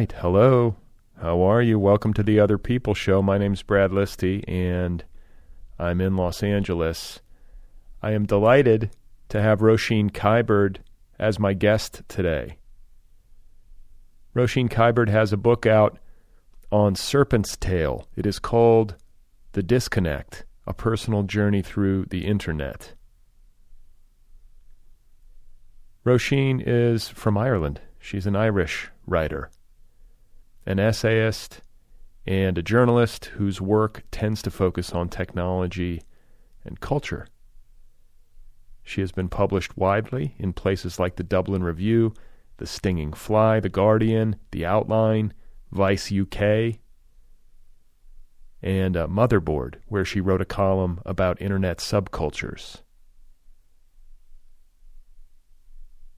right. Hello. How are you? Welcome to the Otherppl show. My name's Brad Listi, and I'm in Los Angeles. I am delighted to have Roisin Kiberd as my guest today. Roisin Kiberd has a book out on Serpent's Tail. It is called The Disconnect, A Personal Journey Through the Internet. Roisin is from Ireland. She's an Irish writer, an essayist, and a journalist whose work tends to focus on technology and culture. She has been published widely in places like the Dublin Review, The Stinging Fly, The Guardian, The Outline, Vice UK, and Motherboard, where she wrote a column about internet subcultures.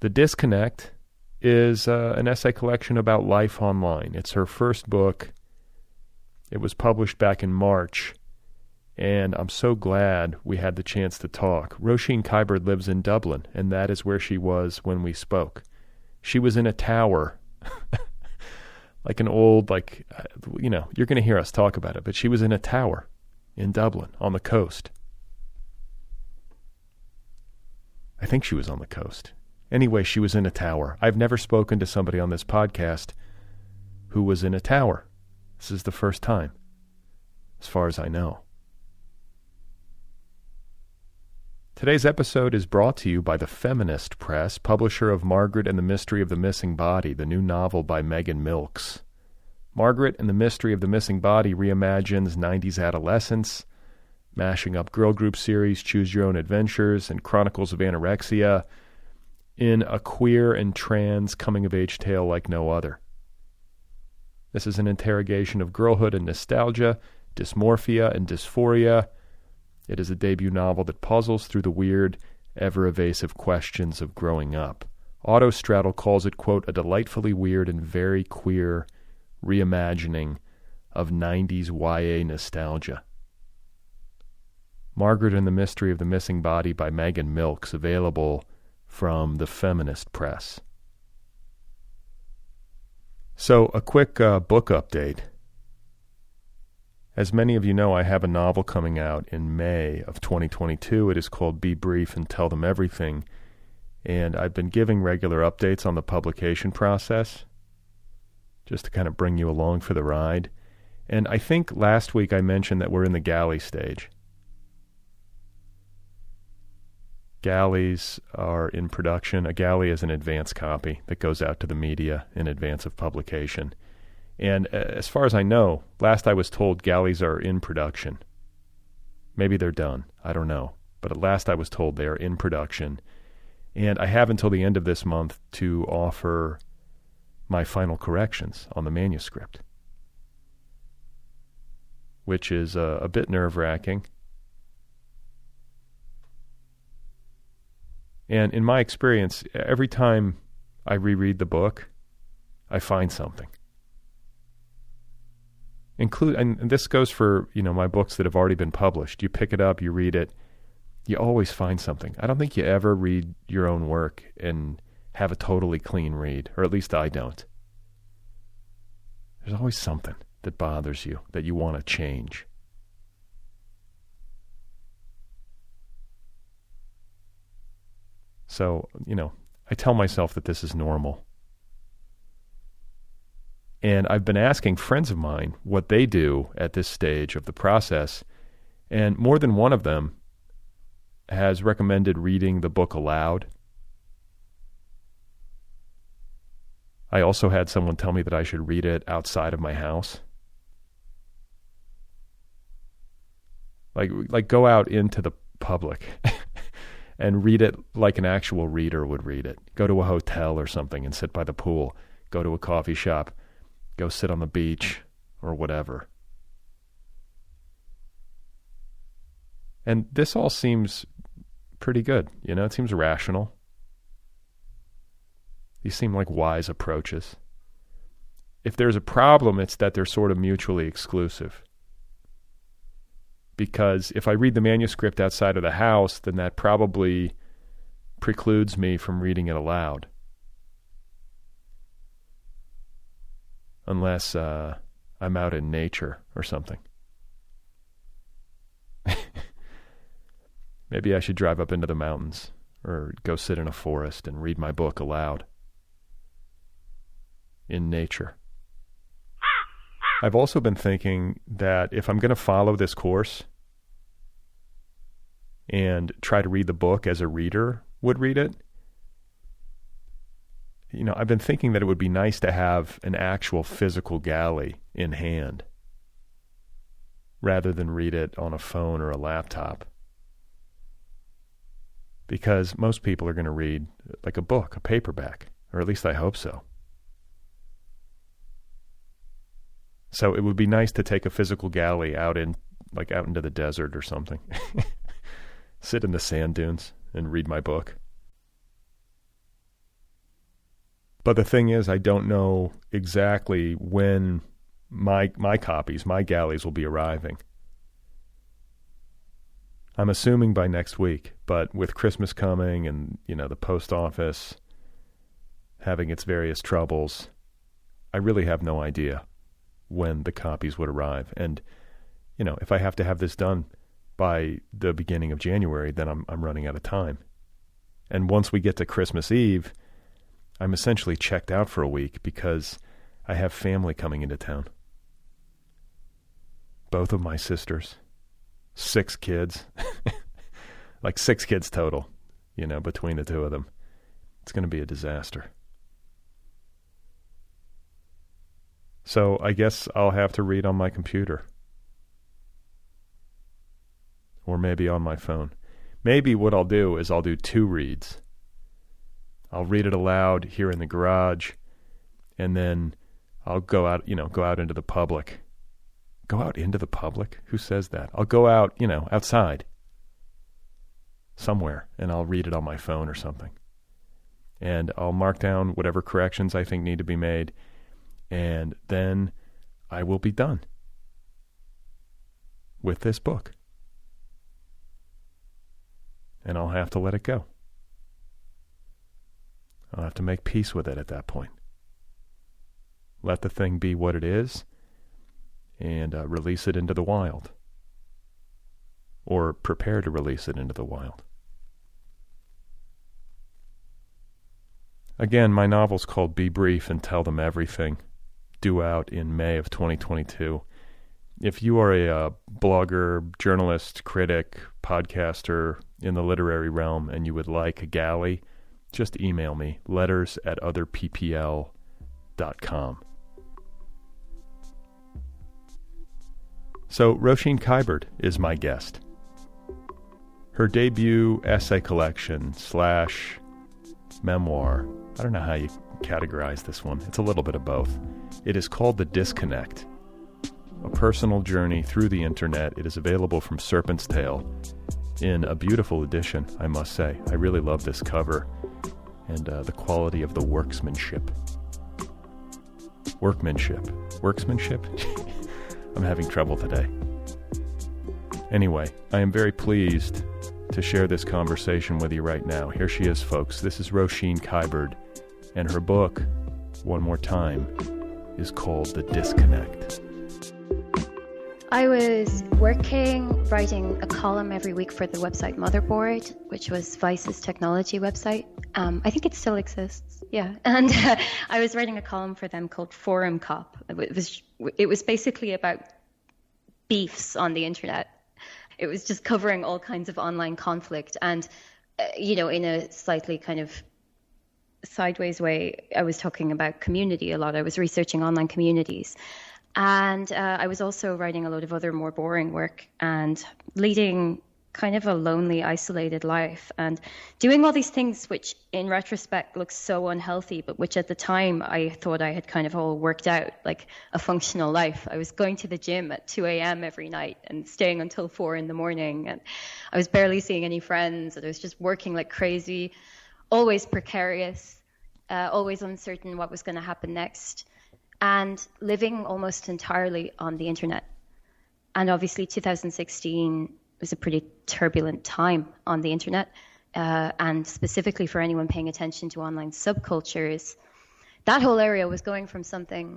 The Disconnect is an essay collection about life online. It's her first book. It was published back in March, and I'm so glad we had the chance to talk. Roisin Kiberd lives in Dublin, and that is where she was when we spoke. She was in a tower, like an old, you're going to hear us talk about it, but she was in a tower in Dublin on the coast. I think she was on the coast. Anyway, she was in a tower. I've never spoken to somebody on this podcast who was in a tower. This is the first time, as far as I know. Today's episode is brought to you by the Feminist Press, publisher of Margaret and the Mystery of the Missing Body, the new novel by Megan Milks. Margaret and the Mystery of the Missing Body reimagines 90s adolescence, mashing up girl group series, Choose Your Own Adventures, and Chronicles of Anorexia in a queer and trans coming-of-age tale like no other. This is an interrogation of girlhood and nostalgia, dysmorphia and dysphoria. It is a debut novel that puzzles through the weird, ever-evasive questions of growing up. Autostraddle calls it, quote, a delightfully weird and very queer reimagining of 90s YA nostalgia. Margaret and the Mystery of the Missing Body by Megan Milks, available from the Feminist Press. So, a quick book update. As many of you know, I have a novel coming out in May of 2022. It is called Be Brief and Tell Them Everything, and I've been giving regular updates on the publication process, just to kind of bring you along for the ride. And I think last week I mentioned that we're in the galley stage. Galleys are in production. A galley is an advance copy that goes out to the media in advance of publication. And as far as I know, last I was told galleys are in production. Maybe they're done. I don't know. But at last I was told they are in production. And I have until the end of this month to offer my final corrections on the manuscript, which is a bit nerve-wracking. And in my experience, every time I reread the book, I find something. And this goes for, my books that have already been published. You pick it up, you read it, you always find something. I don't think you ever read your own work and have a totally clean read, or at least I don't. There's always something that bothers you, that you want to change. So, I tell myself that this is normal. And I've been asking friends of mine what they do at this stage of the process, and more than one of them has recommended reading the book aloud. I also had someone tell me that I should read it outside of my house. Like go out into the public and read it like an actual reader would read it. Go to a hotel or something and sit by the pool. Go to a coffee shop. Go sit on the beach or whatever. And this all seems pretty good. It seems rational. These seem like wise approaches. If there's a problem, it's that they're sort of mutually exclusive. Because if I read the manuscript outside of the house, then that probably precludes me from reading it aloud. unless I'm out in nature or something. Maybe I should drive up into the mountains or go sit in a forest and read my book aloud. In nature. I've also been thinking that if I'm going to follow this course and try to read the book as a reader would read it, I've been thinking that it would be nice to have an actual physical galley in hand rather than read it on a phone or a laptop. Because most people are going to read like a book, a paperback, or at least I hope so. So it would be nice to take a physical galley out into the desert or something. Sit in the sand dunes and read my book. But the thing is, I don't know exactly when my galleys will be arriving. I'm assuming by next week, but with Christmas coming and, the post office having its various troubles, I really have no idea when the copies would arrive. And, if I have to have this done by the beginning of January, then I'm running out of time. And once we get to Christmas Eve, I'm essentially checked out for a week because I have family coming into town. Both of my sisters. 6 kids. Like 6 kids total, between the two of them. It's going to be a disaster. So I guess I'll have to read on my computer. Or maybe on my phone. Maybe what I'll do is I'll do 2 reads. I'll read it aloud here in the garage, and then I'll go out into the public. Go out into the public? Who says that? I'll go out, outside somewhere, and I'll read it on my phone or something. And I'll mark down whatever corrections I think need to be made, and then I will be done with this book. And I'll have to let it go. I'll have to make peace with it at that point. Let the thing be what it is, and release it into the wild. Or prepare to release it into the wild. Again, my novel's called Be Brief and Tell Them Everything, due out in May of 2022. If you are a blogger, journalist, critic, podcaster in the literary realm and you would like a galley, just email me, letters@otherppl.com. So Roisin Kiberd is my guest. Her debut essay collection / memoir, I don't know how you categorize this one. It's a little bit of both. It is called The Disconnect, a personal journey through the internet. It is available from Serpent's Tail in a beautiful edition, I must say. I really love this cover and the quality of the workmanship. Workmanship? I'm having trouble today. Anyway, I am very pleased to share this conversation with you right now. Here she is, folks. This is Roisin Kiberd, and her book, one more time, is called The Disconnect. I was writing a column every week for the website Motherboard, which was Vice's technology website. I think it still exists, yeah. And I was writing a column for them called Forum Cop. It was basically about beefs on the internet. It was just covering all kinds of online conflict. And, in a slightly kind of sideways way, I was talking about community a lot. I was researching online communities. And I was also writing a lot of other more boring work and leading kind of a lonely, isolated life and doing all these things which in retrospect look so unhealthy, but which at the time I thought I had kind of all worked out, like a functional life. I was going to the gym at 2 a.m. every night and staying until 4 in the morning. And I was barely seeing any friends. And I was just working like crazy, always precarious, always uncertain what was going to happen next, and living almost entirely on the internet. And obviously 2016 was a pretty turbulent time on the internet, and specifically for anyone paying attention to online subcultures. That whole area was going from something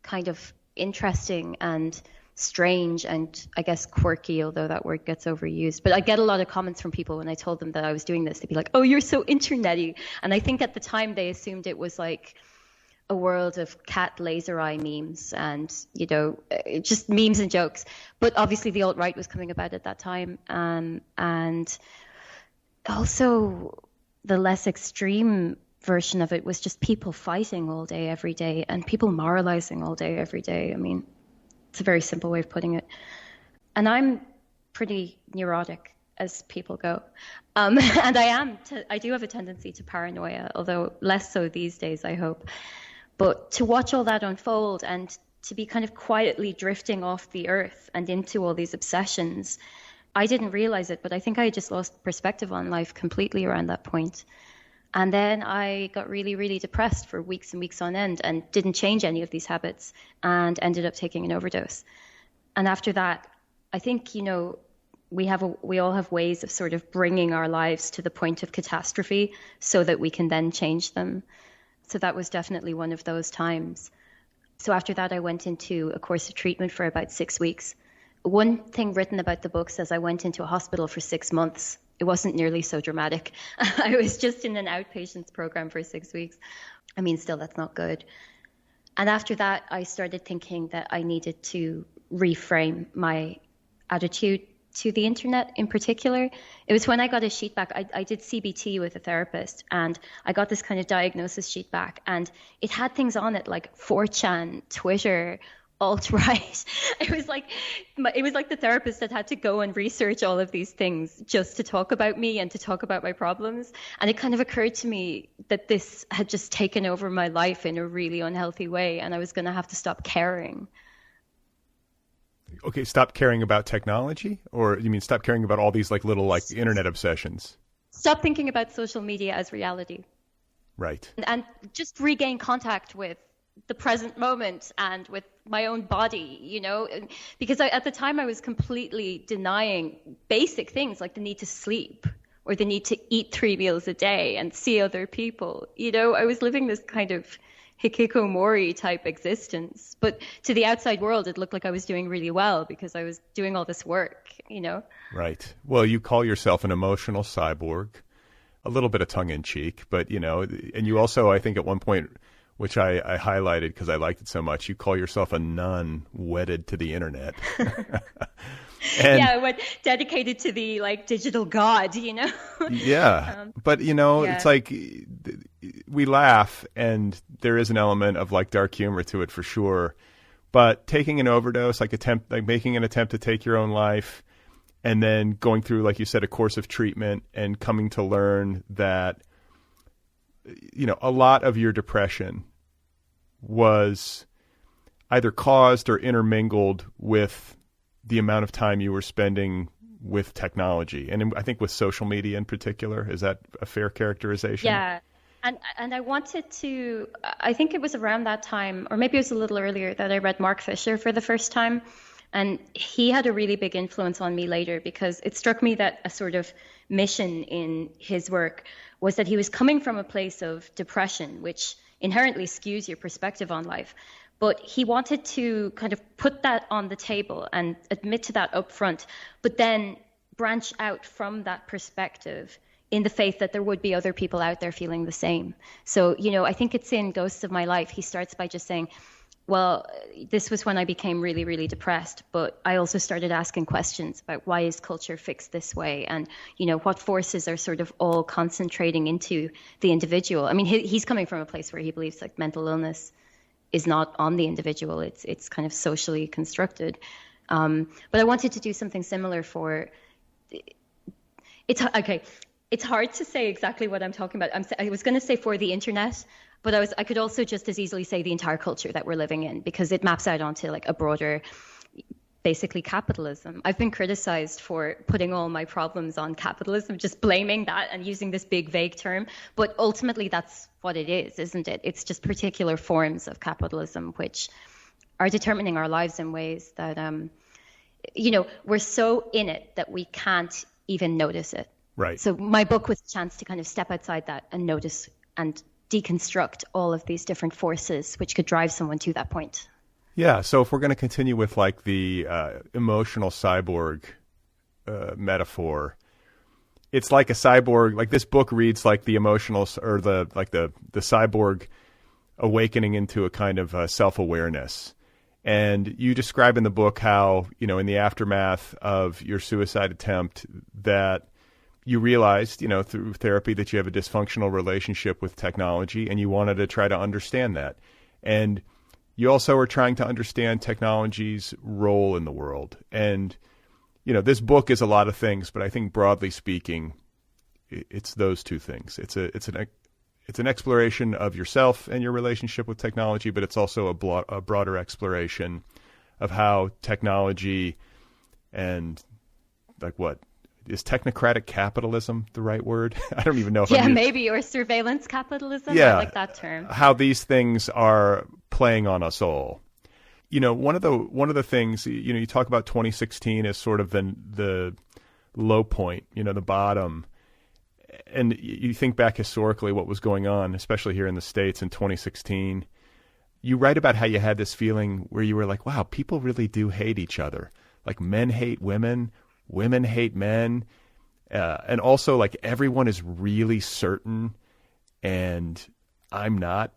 kind of interesting and strange and I guess quirky, although that word gets overused. But I get a lot of comments from people when I told them that I was doing this. They'd be like, oh, you're so internet-y. And I think at the time they assumed it was like a world of cat laser eye memes and, you know, just memes and jokes. But obviously the alt-right was coming about at that time. And also the less extreme version of it was just people fighting all day, every day, and people moralizing all day, every day. I mean, it's a very simple way of putting it. And I'm pretty neurotic as people go. And I do have a tendency to paranoia, although less so these days, I hope. But to watch all that unfold and to be kind of quietly drifting off the earth and into all these obsessions, I didn't realize it, but I think I just lost perspective on life completely around that point. And then I got really, really depressed for weeks and weeks on end and didn't change any of these habits and ended up taking an overdose. And after that, I think, you know, we all have ways of sort of bringing our lives to the point of catastrophe so that we can then change them. So that was definitely one of those times. So after that, I went into a course of treatment for about 6 weeks. One thing written about the book says I went into a hospital for 6 months. It wasn't nearly so dramatic. I was just in an outpatients program for 6 weeks. I mean, still, that's not good. And after that, I started thinking that I needed to reframe my attitude to the internet in particular. It was when I got a sheet back. I did CBT with a therapist, and I got this kind of diagnosis sheet back, and it had things on it like 4chan, Twitter, alt-right. It was like the therapist that had to go and research all of these things just to talk about me and to talk about my problems. And it kind of occurred to me that this had just taken over my life in a really unhealthy way, and I was going to have to stop caring. Okay, stop caring about technology? Or you mean stop caring about all these like little like internet obsessions? Stop thinking about social media as reality. Right. And just regain contact with the present moment and with my own body, you know, because at the time I was completely denying basic things like the need to sleep or the need to eat 3 meals a day and see other people. You know, I was living this kind of hikikomori type existence, but to the outside world, it looked like I was doing really well because I was doing all this work, you know? Right. Well, you call yourself an emotional cyborg, a little bit of tongue in cheek, but you know, and you also, I think at one point, which I highlighted because I liked it so much, you call yourself a nun wedded to the internet. And, yeah, dedicated to the like digital god, you know? Yeah. But, you know, yeah. It's like we laugh and there is an element of like dark humor to it for sure. But taking an overdose, like making an attempt to take your own life and then going through, like you said, a course of treatment and coming to learn that, you know, a lot of your depression was either caused or intermingled with the amount of time you were spending with technology, and I think with social media in particular. Is that a fair characterization? Yeah. And I wanted to, I think it was around that time, or maybe it was a little earlier, that I read Mark Fisher for the first time. And he had a really big influence on me later because it struck me that a sort of mission in his work was that he was coming from a place of depression, which inherently skews your perspective on life. But he wanted to kind of put that on the table and admit to that up front, but then branch out from that perspective in the faith that there would be other people out there feeling the same. So, you know, I think it's in Ghosts of My Life. He starts by just saying, well, this was when I became really, really depressed, but I also started asking questions about why is culture fixed this way? And, you know, what forces are sort of all concentrating into the individual? I mean, he's coming from a place where he believes like mental illness is not on the individual. It's kind of socially constructed. But I wanted to do something similar for, it's hard to say exactly what I'm talking about. I was going to say for the internet, but I could also just as easily say the entire culture that we're living in, because it maps out onto like a broader, basically capitalism. I've been criticized for putting all my problems on capitalism, just blaming that and using this big vague term. But ultimately that's what it is, isn't it? It's just particular forms of capitalism which are determining our lives in ways that, you know, we're so in it that we can't even notice it. Right. So my book was a chance to kind of step outside that and notice and deconstruct all of these different forces which could drive someone to that point. Yeah. So if we're going to continue with like the emotional cyborg metaphor, it's like a cyborg. Like this book reads like the emotional or the cyborg awakening into a kind of self-awareness. And you describe in the book how, you know, in the aftermath of your suicide attempt that you realized, you know, through therapy that you have a dysfunctional relationship with technology and you wanted to try to understand that. And you also are trying to understand technology's role in the world. And, you know, this book is a lot of things, but I think broadly speaking, it's those two things. It's an exploration of yourself and your relationship with technology, but it's also a broader exploration of how technology and like what is technocratic capitalism the right word? I don't even know if maybe, or surveillance capitalism. Yeah, I like that term. How these things are playing on us all. You know, one of the things, you know, you talk about 2016 as sort of the low point, you know, the bottom. And you think back historically what was going on, especially here in the States in 2016. You write about how you had this feeling where you were like, wow, people really do hate each other. Like men hate women, women hate men. And also like everyone is really certain and I'm not.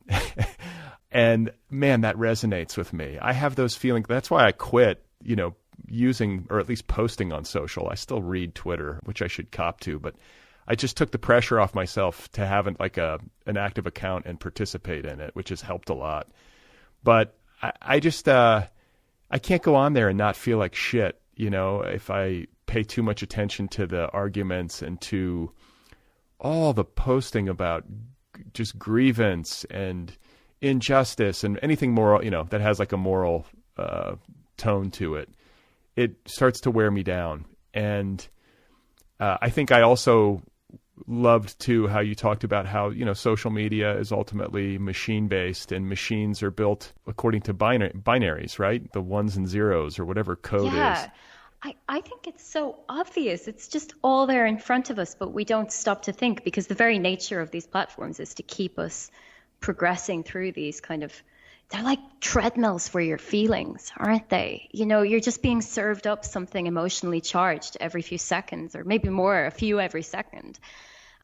And man, that resonates with me. I have those feelings. That's why I quit, you know, using or at least posting on social. I still read Twitter, which I should cop to, but I just took the pressure off myself to have like an active account and participate in it, which has helped a lot. But I just I can't go on there and not feel like shit, you know, if I pay too much attention to the arguments and to all the posting about just grievance and injustice and anything moral, you know, that has like a moral tone to it. It starts to wear me down. And I think I also loved too how you talked about how, you know, social media is ultimately machine based and machines are built according to binaries, right? The ones and zeros or whatever code is. I think it's so obvious. It's just all there in front of us, but we don't stop to think because the very nature of these platforms is to keep us progressing through these kind of, they're like treadmills for your feelings, aren't they? You know, you're just being served up something emotionally charged every few seconds, or maybe more, a few every second.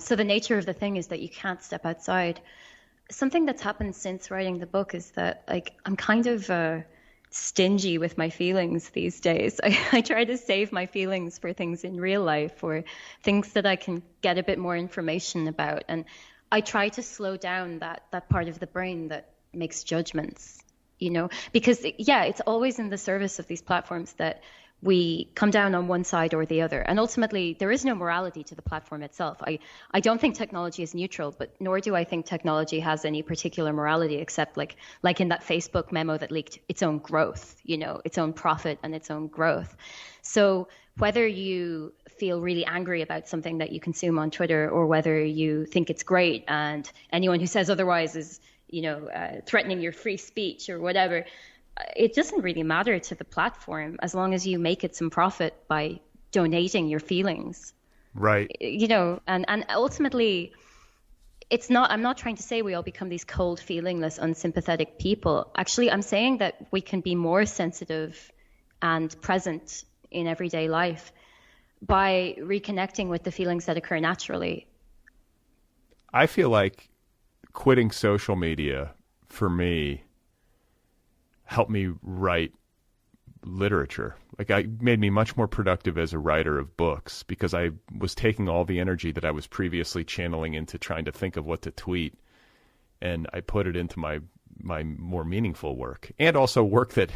So the nature of the thing is that you can't step outside. Something that's happened since writing the book is that, like, I'm kind of stingy with my feelings these days. I try to save my feelings for things in real life or things that I can get a bit more information about. And I try to slow down that part of the brain that makes judgments, you know, because it's always in the service of these platforms that we come down on one side or the other. And ultimately, there is no morality to the platform itself. I don't think technology is neutral, but nor do I think technology has any particular morality, except like in that Facebook memo that leaked, its own growth, you know, its own profit and its own growth. So whether you feel really angry about something that you consume on Twitter or whether you think it's great and anyone who says otherwise is, you know, threatening your free speech or whatever, it doesn't really matter to the platform as long as you make it some profit by donating your feelings. Right. You know, and ultimately, I'm not trying to say we all become these cold, feelingless, unsympathetic people. Actually, I'm saying that we can be more sensitive and present in everyday life by reconnecting with the feelings that occur naturally. I feel like quitting social media for me helped me write literature. Like, I made me much more productive as a writer of books because I was taking all the energy that I was previously channeling into trying to think of what to tweet, and I put it into my more meaningful work, and also work that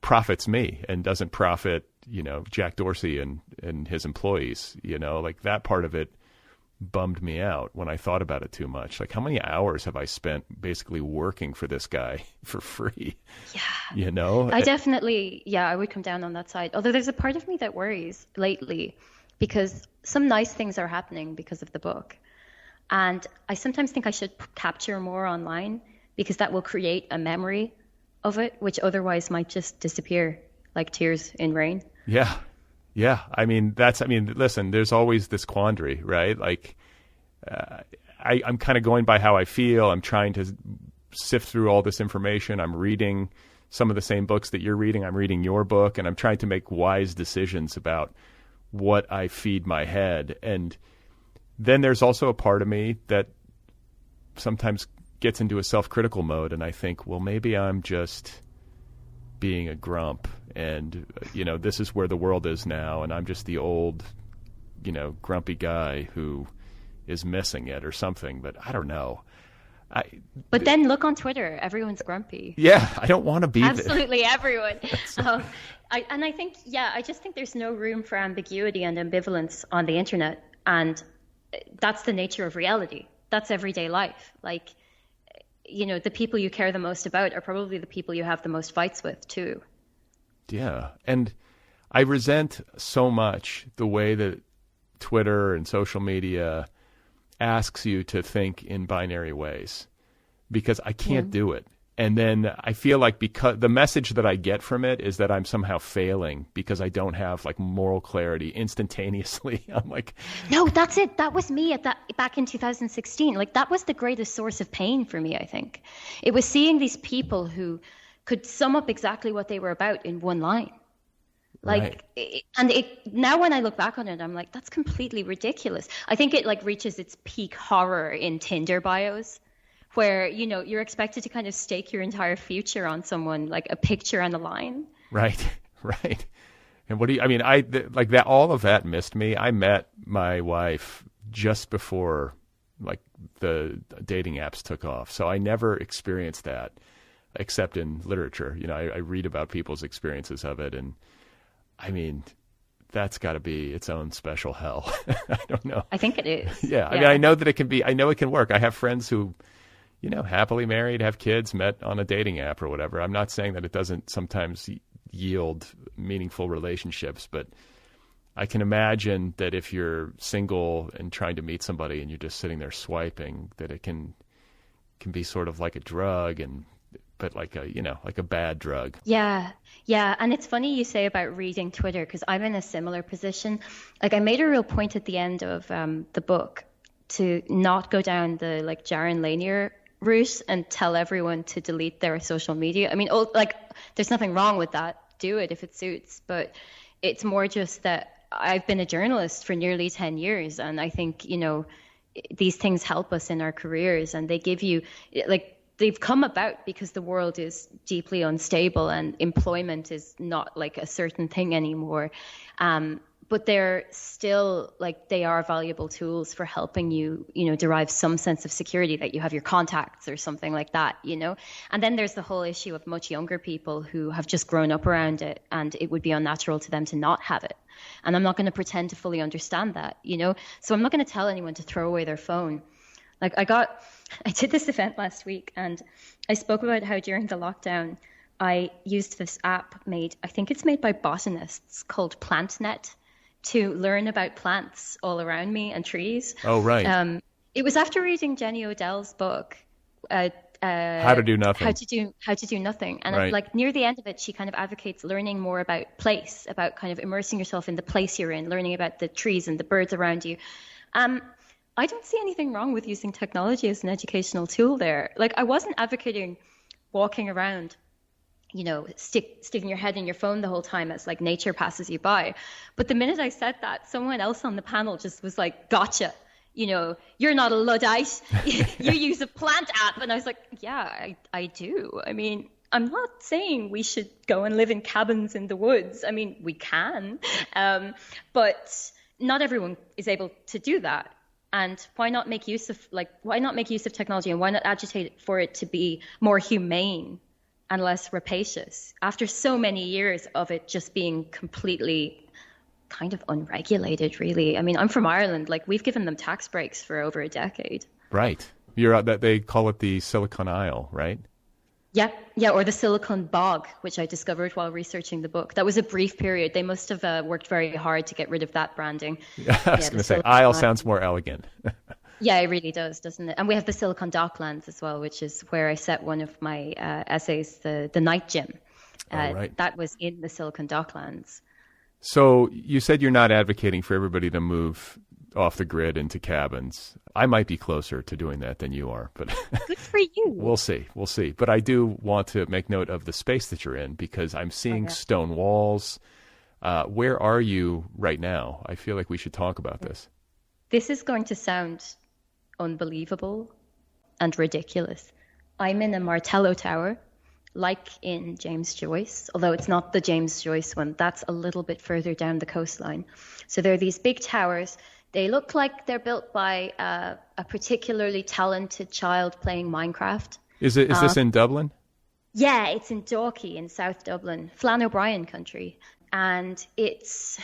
profits me and doesn't profit, you know, Jack Dorsey and his employees. You know, like that part of it bummed me out when I thought about it too much. Like, how many hours have I spent basically working for this guy for free? Yeah. You know? I would come down on that side. Although there's a part of me that worries lately because some nice things are happening because of the book. And I sometimes think I should capture more online because that will create a memory of it, which otherwise might just disappear like tears in rain. Yeah. Yeah. Listen, there's always this quandary, right? Like, I'm kind of going by how I feel. I'm trying to sift through all this information. I'm reading some of the same books that you're reading. I'm reading your book, and I'm trying to make wise decisions about what I feed my head. And then there's also a part of me that sometimes gets into a self-critical mode, and I think, well, maybe I'm just being a grump, and this is where the world is now, and I'm just the old grumpy guy who is missing it or something. But I don't know. But then look on Twitter, everyone's grumpy. Yeah, I don't want to be absolutely everyone. I just think there's no room for ambiguity and ambivalence on the internet, and that's the nature of reality. That's everyday life. Like, the people you care the most about are probably the people you have the most fights with too. Yeah, and I resent so much the way that Twitter and social media asks you to think in binary ways, because I can't do it. And then I feel like, because the message that I get from it is that I'm somehow failing because I don't have like moral clarity instantaneously. I'm like, no, that's it. That was me back in 2016. Like, that was the greatest source of pain for me, I think. It was seeing these people who could sum up exactly what they were about in one line. Like, right. Now when I look back on it, I'm like, that's completely ridiculous. I think it reaches its peak horror in Tinder bios, where, you're expected to kind of stake your entire future on someone, like a picture and a line. Right. And what do you, like that, all of that missed me. I met my wife just before the dating apps took off. So I never experienced that except in literature. I read about people's experiences of it, and that's got to be its own special hell. I don't know. I think it is. Yeah. I know that it can be. I know it can work. I have friends who, happily married, have kids, met on a dating app or whatever. I'm not saying that it doesn't sometimes yield meaningful relationships, but I can imagine that if you're single and trying to meet somebody and you're just sitting there swiping, that it can be sort of like a drug, but like a bad drug. Yeah. And it's funny you say about reading Twitter, because I'm in a similar position. Like, I made a real point at the end of the book to not go down the Jaron Lanier route and tell everyone to delete their social media. There's nothing wrong with that. Do it if it suits. But it's more just that I've been a journalist for nearly 10 years. And I think, these things help us in our careers, and they give you they've come about because the world is deeply unstable and employment is not a certain thing anymore. But they're still they are valuable tools for helping you, derive some sense of security that you have your contacts or something like that, And then there's the whole issue of much younger people who have just grown up around it, and it would be unnatural to them to not have it. And I'm not going to pretend to fully understand that, So I'm not going to tell anyone to throw away their phone. I did this event last week, and I spoke about how during the lockdown, I used this app I think it's made by botanists, called PlantNet, to learn about plants all around me and trees. Oh, right. It was after reading Jenny Odell's book, How to Do Nothing. How to Do Nothing. And right. Near the end of it, she kind of advocates learning more about place, about kind of immersing yourself in the place you're in, learning about the trees and the birds around you. I don't see anything wrong with using technology as an educational tool there. I wasn't advocating walking around, sticking your head in your phone the whole time as nature passes you by. But the minute I said that, someone else on the panel just was like, gotcha. You're not a Luddite. You use a plant app. And I was like, yeah, I do. I'm not saying we should go and live in cabins in the woods. We can. But not everyone is able to do that. And why not make use of technology, and why not agitate for it to be more humane and less rapacious after so many years of it just being completely kind of unregulated, really? I'm from Ireland. We've given them tax breaks for over a decade. Right. They call it the Silicon Isle, right? Yeah, or the Silicon Bog, which I discovered while researching the book. That was a brief period. They must have worked very hard to get rid of that branding. I was going to say, Isle sounds more elegant. Yeah, it really does, doesn't it? And we have the Silicon Docklands as well, which is where I set one of my essays, the Night Gym. Right. That was in the Silicon Docklands. So you said you're not advocating for everybody to move off the grid into cabins. I might be closer to doing that than you are, but Good for you. We'll see. But I do want to make note of the space that you're in because I'm seeing stone walls. Where are you right now? I feel like we should talk about this. This is going to sound unbelievable and ridiculous. I'm in a Martello Tower, like in James Joyce, although it's not the James Joyce one. That's a little bit further down the coastline. So there are these big towers. They look like they're built by a particularly talented child playing Minecraft. Is this in Dublin? Yeah, it's in Dalkey in South Dublin, Flann O'Brien country. And it's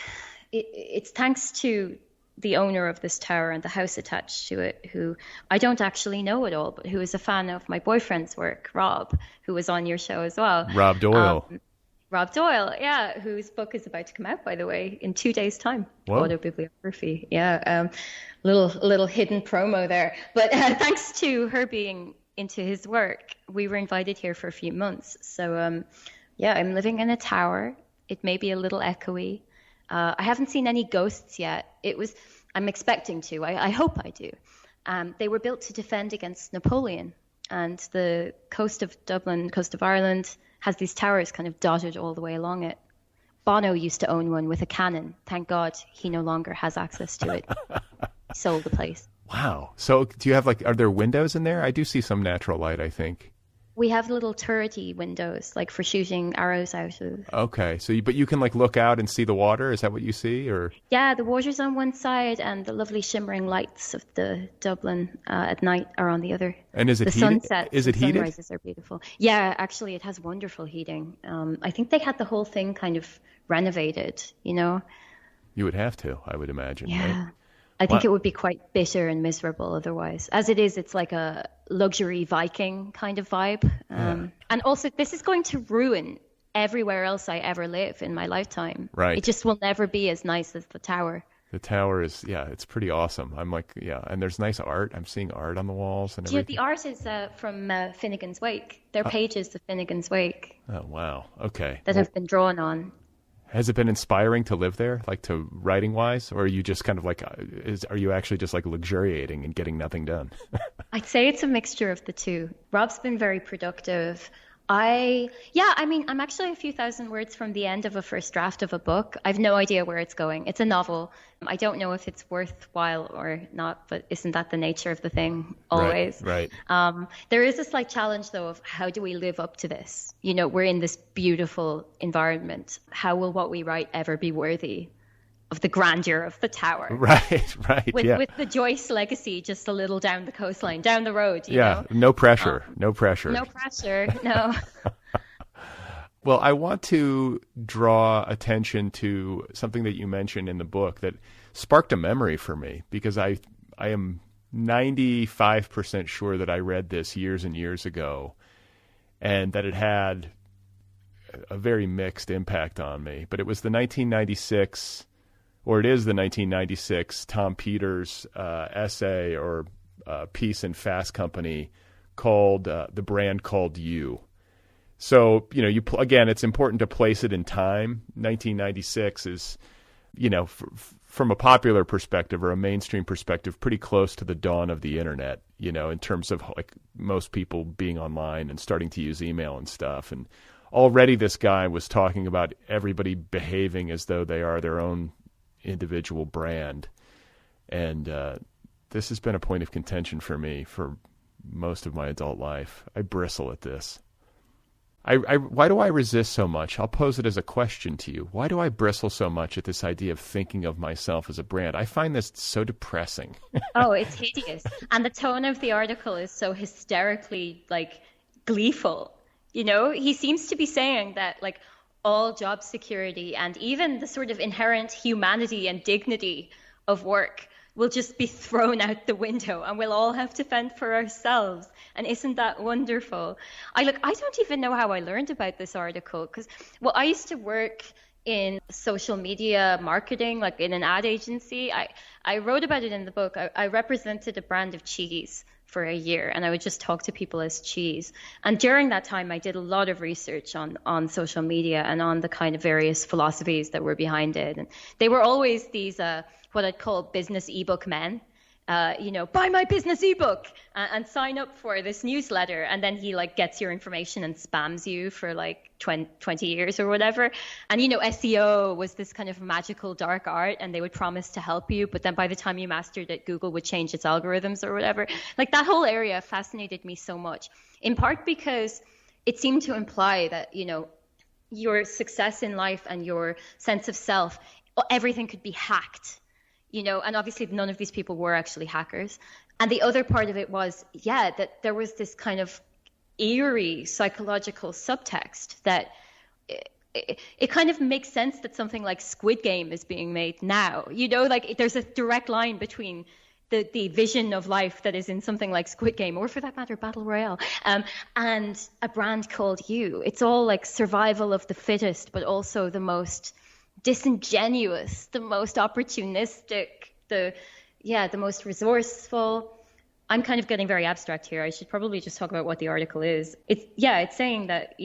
thanks to the owner of this tower and the house attached to it, who I don't actually know at all, but who is a fan of my boyfriend's work, Rob, who was on your show as well. Rob Doyle. Rob Doyle, yeah, whose book is about to come out, by the way, in 2 days' time. Whoa. Autobibliography, yeah. Little hidden promo there. But thanks to her being into his work, we were invited here for a few months. So, I'm living in a tower. It may be a little echoey. I haven't seen any ghosts yet. I'm expecting to. I hope I do. They were built to defend against Napoleon, and the coast of Dublin, coast of Ireland, has these towers kind of dotted all the way along it. Bono used to own one with a cannon. Thank God he no longer has access to it. He sold the place. Wow. So do you have are there windows in there? I do see some natural light, I think. We have little turrety windows, like for shooting arrows out of. Okay, but you can look out and see the water. Is that what you see, or? Yeah, the water's on one side, and the lovely shimmering lights of the Dublin at night are on the other. And is it the heated? Sunsets, is it heated? Sunrises are beautiful. Yeah, actually, it has wonderful heating. I think they had the whole thing kind of renovated. You would have to, I would imagine. Yeah. Right? I think it would be quite bitter and miserable otherwise. As it is, it's like a luxury Viking kind of vibe. And also, this is going to ruin everywhere else I ever live in my lifetime. Right. It just will never be as nice as the tower. The tower is, it's pretty awesome. I'm and there's nice art. I'm seeing art on the walls and everything. Yeah, the art is from Finnegan's Wake. They're pages of Finnegan's Wake. Oh, wow. Okay. That have been drawn on. Has it been inspiring to live there, to writing wise, or are you just kind of are you actually just luxuriating and getting nothing done? I'd say it's a mixture of the two. Rob's been very productive. I'm actually a few thousand words from the end of a first draft of a book. I've no idea where it's going. It's a novel. I don't know if it's worthwhile or not, but isn't that the nature of the thing always? Right. There is a slight challenge, though, of how do we live up to this? We're in this beautiful environment. How will what we write ever be worthy of the grandeur of the tower? Right. With the Joyce legacy just a little down the coastline, down the road. You know? No pressure. No pressure. No pressure. No. Well, I want to draw attention to something that you mentioned in the book that sparked a memory for me, because I am 95% sure that I read this years and years ago, and that it had a very mixed impact on me. But it was the 1996, or it is the 1996 Tom Peters essay or piece in Fast Company called The Brand Called You. So, again, it's important to place it in time. 1996 is, from a popular perspective or a mainstream perspective, pretty close to the dawn of the internet, in terms of most people being online and starting to use email and stuff. And already this guy was talking about everybody behaving as though they are their own individual brand. And this has been a point of contention for me for most of my adult life. I bristle at this. Why do I resist so much? I'll pose it as a question to you. Why do I bristle so much at this idea of thinking of myself as a brand? I find this so depressing. Oh, it's hideous. And the tone of the article is so hysterically, gleeful. He seems to be saying that, all job security and even the sort of inherent humanity and dignity of work will just be thrown out the window and we'll all have to fend for ourselves. And isn't that wonderful? I don't even know how I learned about this article because, I used to work in social media marketing, in an ad agency. I wrote about it in the book. I represented a brand of cheese for a year, and I would just talk to people as cheese. And during that time, I did a lot of research on social media and on the kind of various philosophies that were behind it. And they were always these, what I'd call business ebook men. Buy my business ebook and sign up for this newsletter. And then he like gets your information and spams you for like 20 years or whatever. And, SEO was this kind of magical dark art, and they would promise to help you. But then by the time you mastered it, Google would change its algorithms or whatever. Like that whole area fascinated me so much, in part because it seemed to imply that, your success in life and your sense of self, everything could be hacked. And obviously none of these people were actually hackers. And the other part of it was, that there was this kind of eerie psychological subtext that it kind of makes sense that something like Squid Game is being made now. Like there's a direct line between the vision of life that is in something like Squid Game, or for that matter, Battle Royale, and a brand called You. It's all like survival of the fittest, but also the most disingenuous, the most opportunistic, the most resourceful. I'm kind of getting very abstract here. I should probably just talk about what the article is. It's saying that,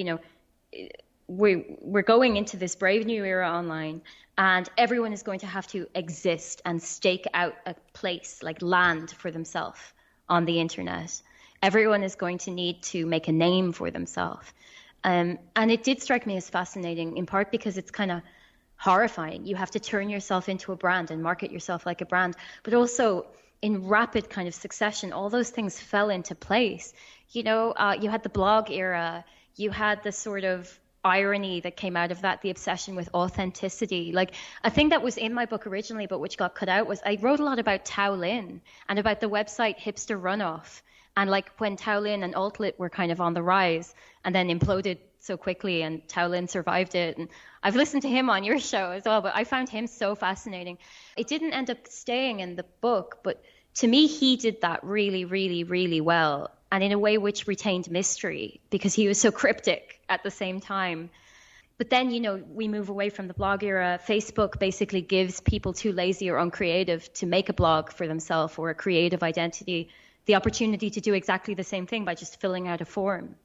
we're going into this brave new era online, and everyone is going to have to exist and stake out a place, like land, for themselves on the internet. Everyone is going to need to make a name for themselves. And it did strike me as fascinating, in part because it's kind of horrifying. You have to turn yourself into a brand and market yourself like a brand, but also in rapid kind of succession, all those things fell into place. You had the blog era, you had the sort of irony that came out of that, the obsession with authenticity. Like a thing that was in my book originally, but which got cut out, was I wrote a lot about Taolin and about the website Hipster Runoff. And like when Taolin and Altlit were kind of on the rise and then imploded so quickly, and Taolin survived it. And I've listened to him on your show as well, but I found him so fascinating. It didn't end up staying in the book, but to me, he did that really, really, really well. And in a way which retained mystery, because he was so cryptic at the same time. But then, we move away from the blog era. Facebook basically gives people too lazy or uncreative to make a blog for themselves or a creative identity the opportunity to do exactly the same thing by just filling out a form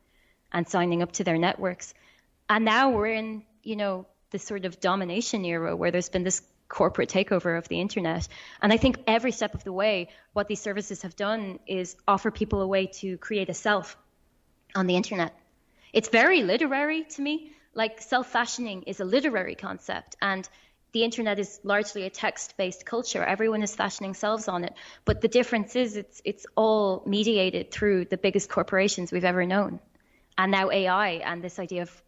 and signing up to their networks. And now we're in, this sort of domination era where there's been this corporate takeover of the internet. And I think every step of the way, what these services have done is offer people a way to create a self on the internet. It's very literary to me. Like self-fashioning is a literary concept, and the internet is largely a text-based culture. Everyone is fashioning selves on it. But the difference is it's all mediated through the biggest corporations we've ever known. And now AI and this idea of,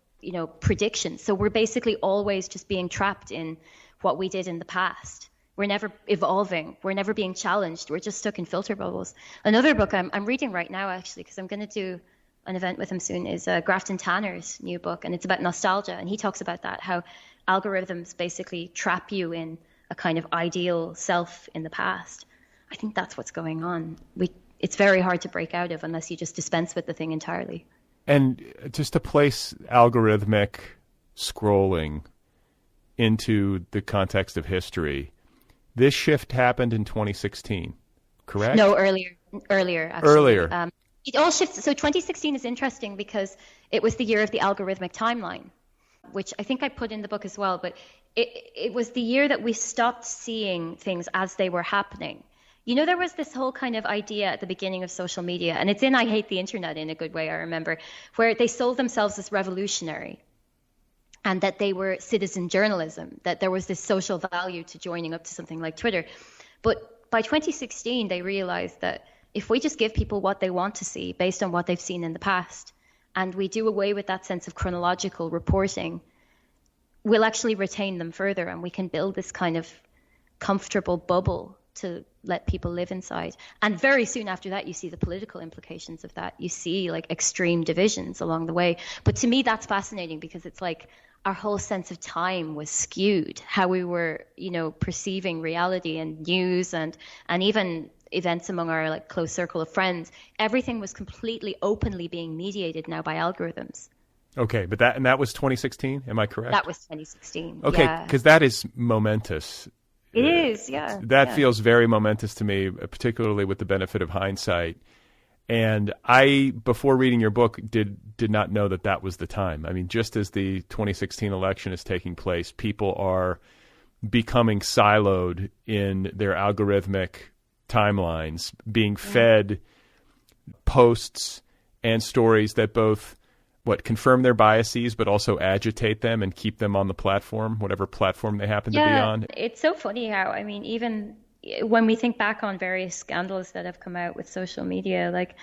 prediction. So we're basically always just being trapped in what we did in the past. We're never evolving. We're never being challenged. We're just stuck in filter bubbles. Another book I'm reading right now, actually, because I'm going to do an event with him soon, is Grafton Tanner's new book, and it's about nostalgia. And he talks about that, how algorithms basically trap you in a kind of ideal self in the past. I think that's what's going on. It's very hard to break out of unless you just dispense with the thing entirely. And just to place algorithmic scrolling into the context of history, this shift happened in 2016, correct? No, earlier, actually. Earlier. It all shifts. So 2016 is interesting because it was the year of the algorithmic timeline, which I think I put in the book as well. But it was the year that we stopped seeing things as they were happening. There was this whole kind of idea at the beginning of social media, and it's in I Hate the Internet in a good way, I remember, where they sold themselves as revolutionary and that they were citizen journalism, that there was this social value to joining up to something like Twitter. But by 2016, they realized that if we just give people what they want to see based on what they've seen in the past, and we do away with that sense of chronological reporting, we'll actually retain them further, and we can build this kind of comfortable bubble to let people live inside. And very soon after that, you see the political implications of that. You see like extreme divisions along the way. But to me, that's fascinating because it's like our whole sense of time was skewed, how we were, perceiving reality and news and even events among our like close circle of friends. Everything was completely openly being mediated now by algorithms. Okay, but that was 2016, am I correct? That was 2016. Okay, because that is momentous. It is, yeah. That feels very momentous to me, particularly with the benefit of hindsight. And I, before reading your book, did not know that was the time. I mean, just as the 2016 election is taking place, people are becoming siloed in their algorithmic timelines, being fed posts and stories that both confirm their biases, but also agitate them and keep them on the platform, whatever platform they happen to be on. It's so funny how, I mean, even when we think back on various scandals that have come out with social media, like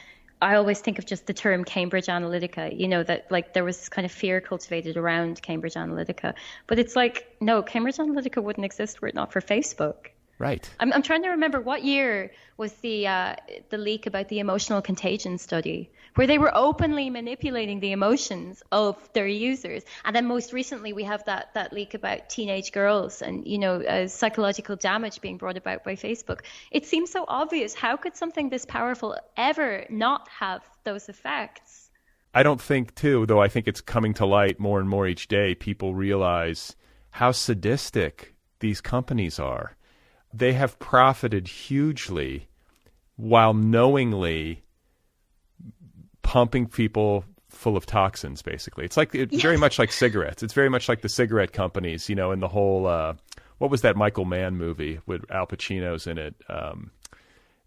I always think of just the term Cambridge Analytica, you know, that like there was this kind of fear cultivated around Cambridge Analytica. But it's like, no, Cambridge Analytica wouldn't exist were it not for Facebook. Right. I'm trying to remember what year was the leak about the emotional contagion study, where they were openly manipulating the emotions of their users. And then most recently we have that leak about teenage girls and, you know, psychological damage being brought about by Facebook. It seems so obvious. How could something this powerful ever not have those effects? I don't think, too, though I think it's coming to light more and more each day, people realize how sadistic these companies are. They have profited hugely while knowingly pumping people full of toxins, basically. It's like very much like cigarettes. It's very much like the cigarette companies, you know, in the whole, what was that Michael Mann movie with Al Pacino's in it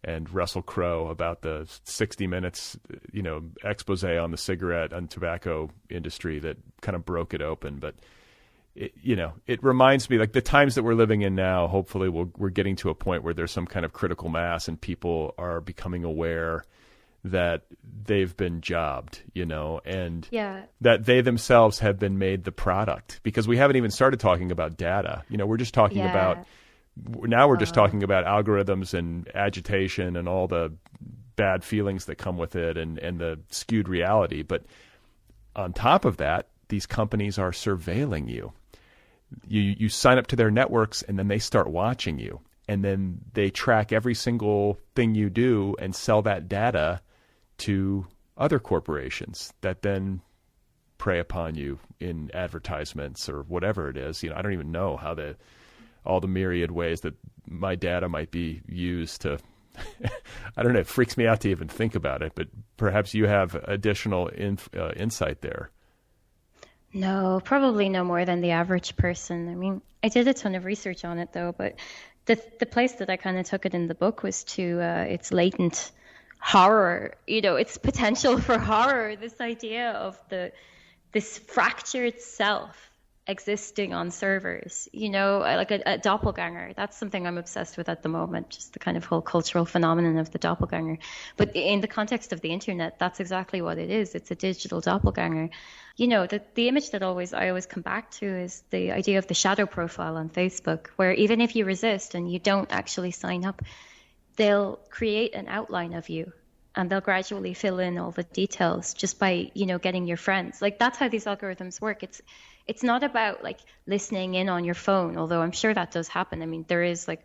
and Russell Crowe about the 60 Minutes, you know, expose on the cigarette and tobacco industry that kind of broke it open. But it reminds me, like the times that we're living in now, hopefully we're getting to a point where there's some kind of critical mass and people are becoming aware that they've been jobbed, you know, and that they themselves have been made the product, because we haven't even started talking about data. You know, we're just talking about, now we're just talking about algorithms and agitation and all the bad feelings that come with it and the skewed reality. But on top of that, these companies are surveilling you. You sign up to their networks and then they start watching you, and then they track every single thing you do and sell that data to other corporations that then prey upon you in advertisements or whatever it is. You know, I don't even know how all the myriad ways that my data might be used to I don't know, it freaks me out to even think about it, but perhaps you have additional insight there. No, probably no more than the average person. I mean, I did a ton of research on it, though, but the place that I kind of took it in the book was to its latent horror, you know, its potential for horror, this idea of this fractured self existing on servers, you know, like a doppelganger. That's something I'm obsessed with at the moment, just the kind of whole cultural phenomenon of the doppelganger. But in the context of the internet, that's exactly what it is. It's a digital doppelganger. You know, the image that I always come back to is the idea of the shadow profile on Facebook, where even if you resist and you don't actually sign up, they'll create an outline of you and they'll gradually fill in all the details just by, you know, getting your friends. Like, that's how these algorithms work. It's not about like listening in on your phone, although I'm sure that does happen. I mean, there is like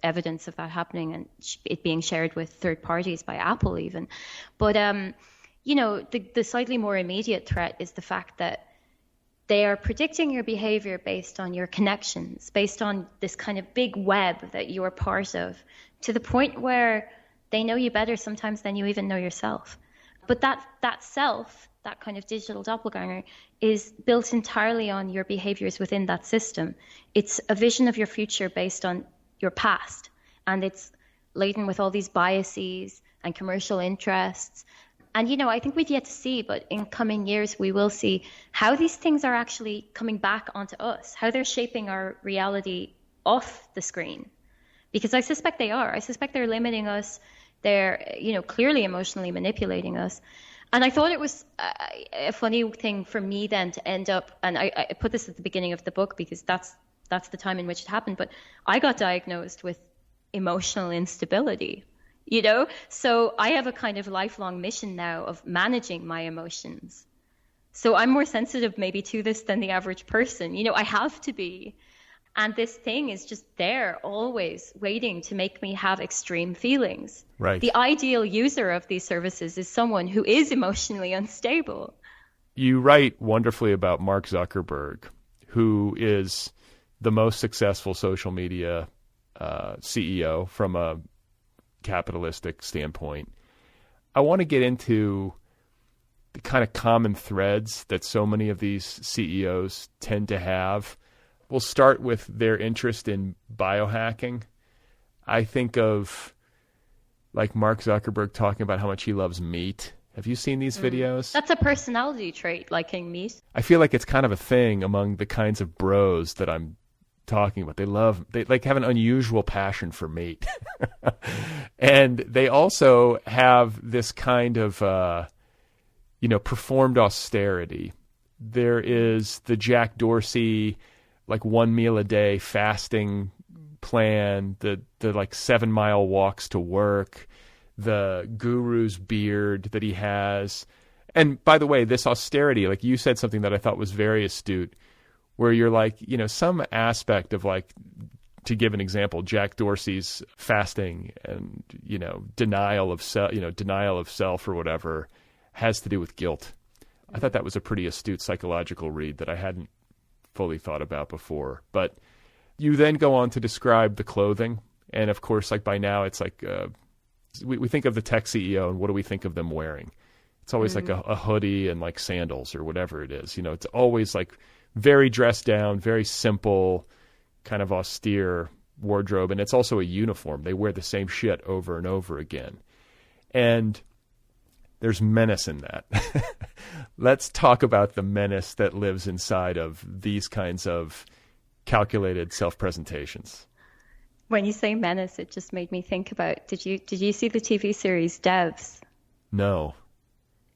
evidence of that happening and it being shared with third parties by Apple even. But, you know, the slightly more immediate threat is the fact that they are predicting your behavior based on your connections, based on this kind of big web that you are part of, to the point where they know you better sometimes than you even know yourself. But that self, that kind of digital doppelganger, is built entirely on your behaviors within that system. It's a vision of your future based on your past, and it's laden with all these biases and commercial interests. And, you know, I think we've yet to see, but in coming years, we will see how these things are actually coming back onto us, how they're shaping our reality off the screen. Because I suspect they are. I suspect they're limiting us. They're, you know, clearly emotionally manipulating us. And I thought it was a funny thing for me then to end up, and I put this at the beginning of the book because that's the time in which it happened, but I got diagnosed with emotional instability, you know? So I have a kind of lifelong mission now of managing my emotions. So I'm more sensitive maybe to this than the average person. You know, I have to be. And this thing is just there, always waiting to make me have extreme feelings. Right. The ideal user of these services is someone who is emotionally unstable. You write wonderfully about Mark Zuckerberg, who is the most successful social media CEO from a capitalistic standpoint. I want to get into the kind of common threads that so many of these CEOs tend to have. We'll start with their interest in biohacking. I think of like Mark Zuckerberg talking about how much he loves meat. Have you seen these videos? That's a personality trait, liking meat. I feel like it's kind of a thing among the kinds of bros that I'm talking about. They like have an unusual passion for meat. And they also have this kind of, performed austerity. There is the Jack Dorsey, like 1 meal a day fasting plan, the like 7-mile walks to work, the guru's beard that he has. And by the way, this austerity, like you said something that I thought was very astute, where you're like, some aspect of like, to give an example, Jack Dorsey's fasting and, denial of self or whatever has to do with guilt. I thought that was a pretty astute psychological read that I hadn't fully thought about before. But you then go on to describe the clothing. And of course, like by now it's like, we think of the tech CEO and what do we think of them wearing? It's always like a hoodie and like sandals or whatever it is. It's always like very dressed down, very simple, kind of austere wardrobe. And it's also a uniform. They wear the same shit over and over again. And there's menace in that. Let's talk about the menace that lives inside of these kinds of calculated self-presentations. When you say menace, it just made me think about, did you see the TV series Devs? No.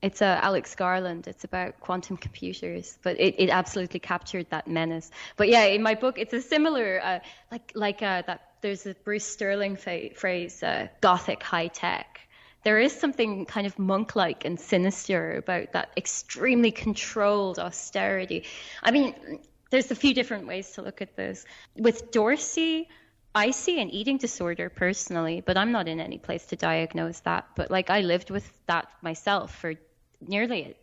It's Alex Garland. It's about quantum computers, but it absolutely captured that menace. But yeah, in my book, it's a similar, that there's a Bruce Sterling phrase, gothic high tech. There is something kind of monk-like and sinister about that extremely controlled austerity. I mean, there's a few different ways to look at this. With Dorsey, I see an eating disorder personally, but I'm not in any place to diagnose that. But like I lived with that myself for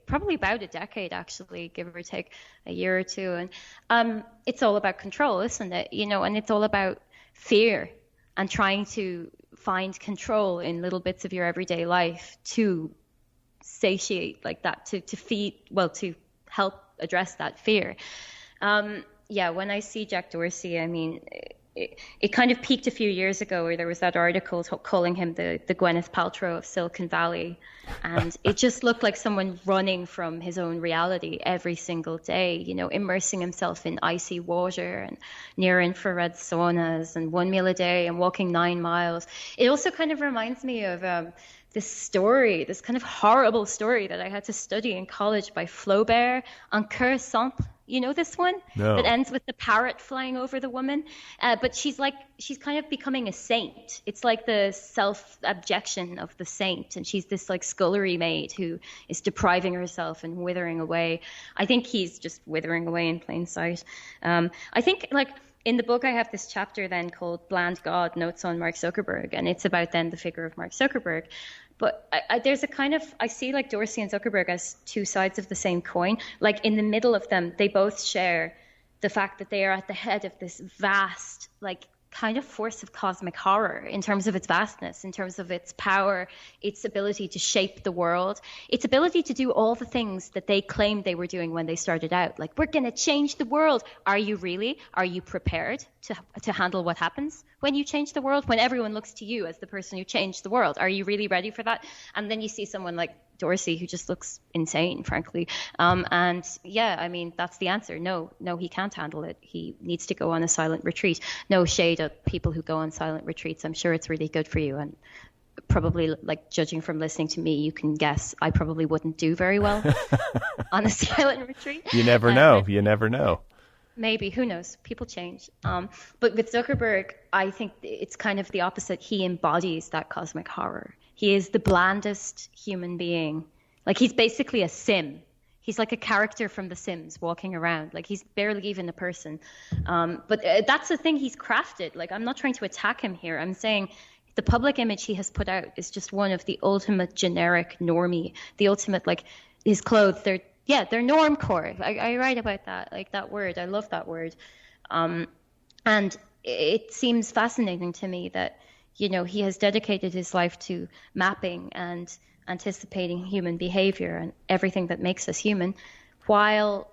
probably about a decade, actually, give or take a year or two. And it's all about control, isn't it? And it's all about fear and trying to find control in little bits of your everyday life to satiate like that, to help address that fear. When I see Jack Dorsey, I mean, it kind of peaked a few years ago where there was that article calling him the Gwyneth Paltrow of Silicon Valley. And it just looked like someone running from his own reality every single day, immersing himself in icy water and near infrared saunas and 1 meal a day and walking 9 miles. It also kind of reminds me of this kind of horrible story that I had to study in college by Flaubert on Cœur Simple. You know this one? No. That ends with the parrot flying over the woman. But she's kind of becoming a saint. It's like the self-abjection of the saint. And she's this like scullery maid who is depriving herself and withering away. I think he's just withering away in plain sight. I think like in the book, I have this chapter then called Bland God, Notes on Mark Zuckerberg. And it's about then the figure of Mark Zuckerberg. But there's a kind of, I see like Dorsey and Zuckerberg as two sides of the same coin. Like in the middle of them, they both share the fact that they are at the head of this vast, like kind of force of cosmic horror in terms of its vastness, in terms of its power, its ability to shape the world, its ability to do all the things that they claimed they were doing when they started out. Like, we're going to change the world. Are you really? Are you prepared to handle what happens when you change the world? When everyone looks to you as the person who changed the world, are you really ready for that? And then you see someone like Dorsey who just looks insane, frankly. And yeah, I mean, that's the answer. No, he can't handle it. He needs to go on a silent retreat. No shade at people who go on silent retreats. I'm sure it's really good for you. And probably, like, judging from listening to me, you can guess I probably wouldn't do very well on a silent retreat. You never know. You never know. Maybe, who knows? People change. But with Zuckerberg, I think it's kind of the opposite. He embodies that cosmic horror. He is the blandest human being. Like, he's basically a sim. He's like a character from The Sims walking around. Like, he's barely even a person. But that's the thing he's crafted. Like, I'm not trying to attack him here. I'm saying the public image he has put out is just one of the ultimate generic normie. The ultimate, like, his clothes, they're normcore. I write about that, like that word. I love that word. And it seems fascinating to me that, you know, he has dedicated his life to mapping and anticipating human behavior and everything that makes us human, while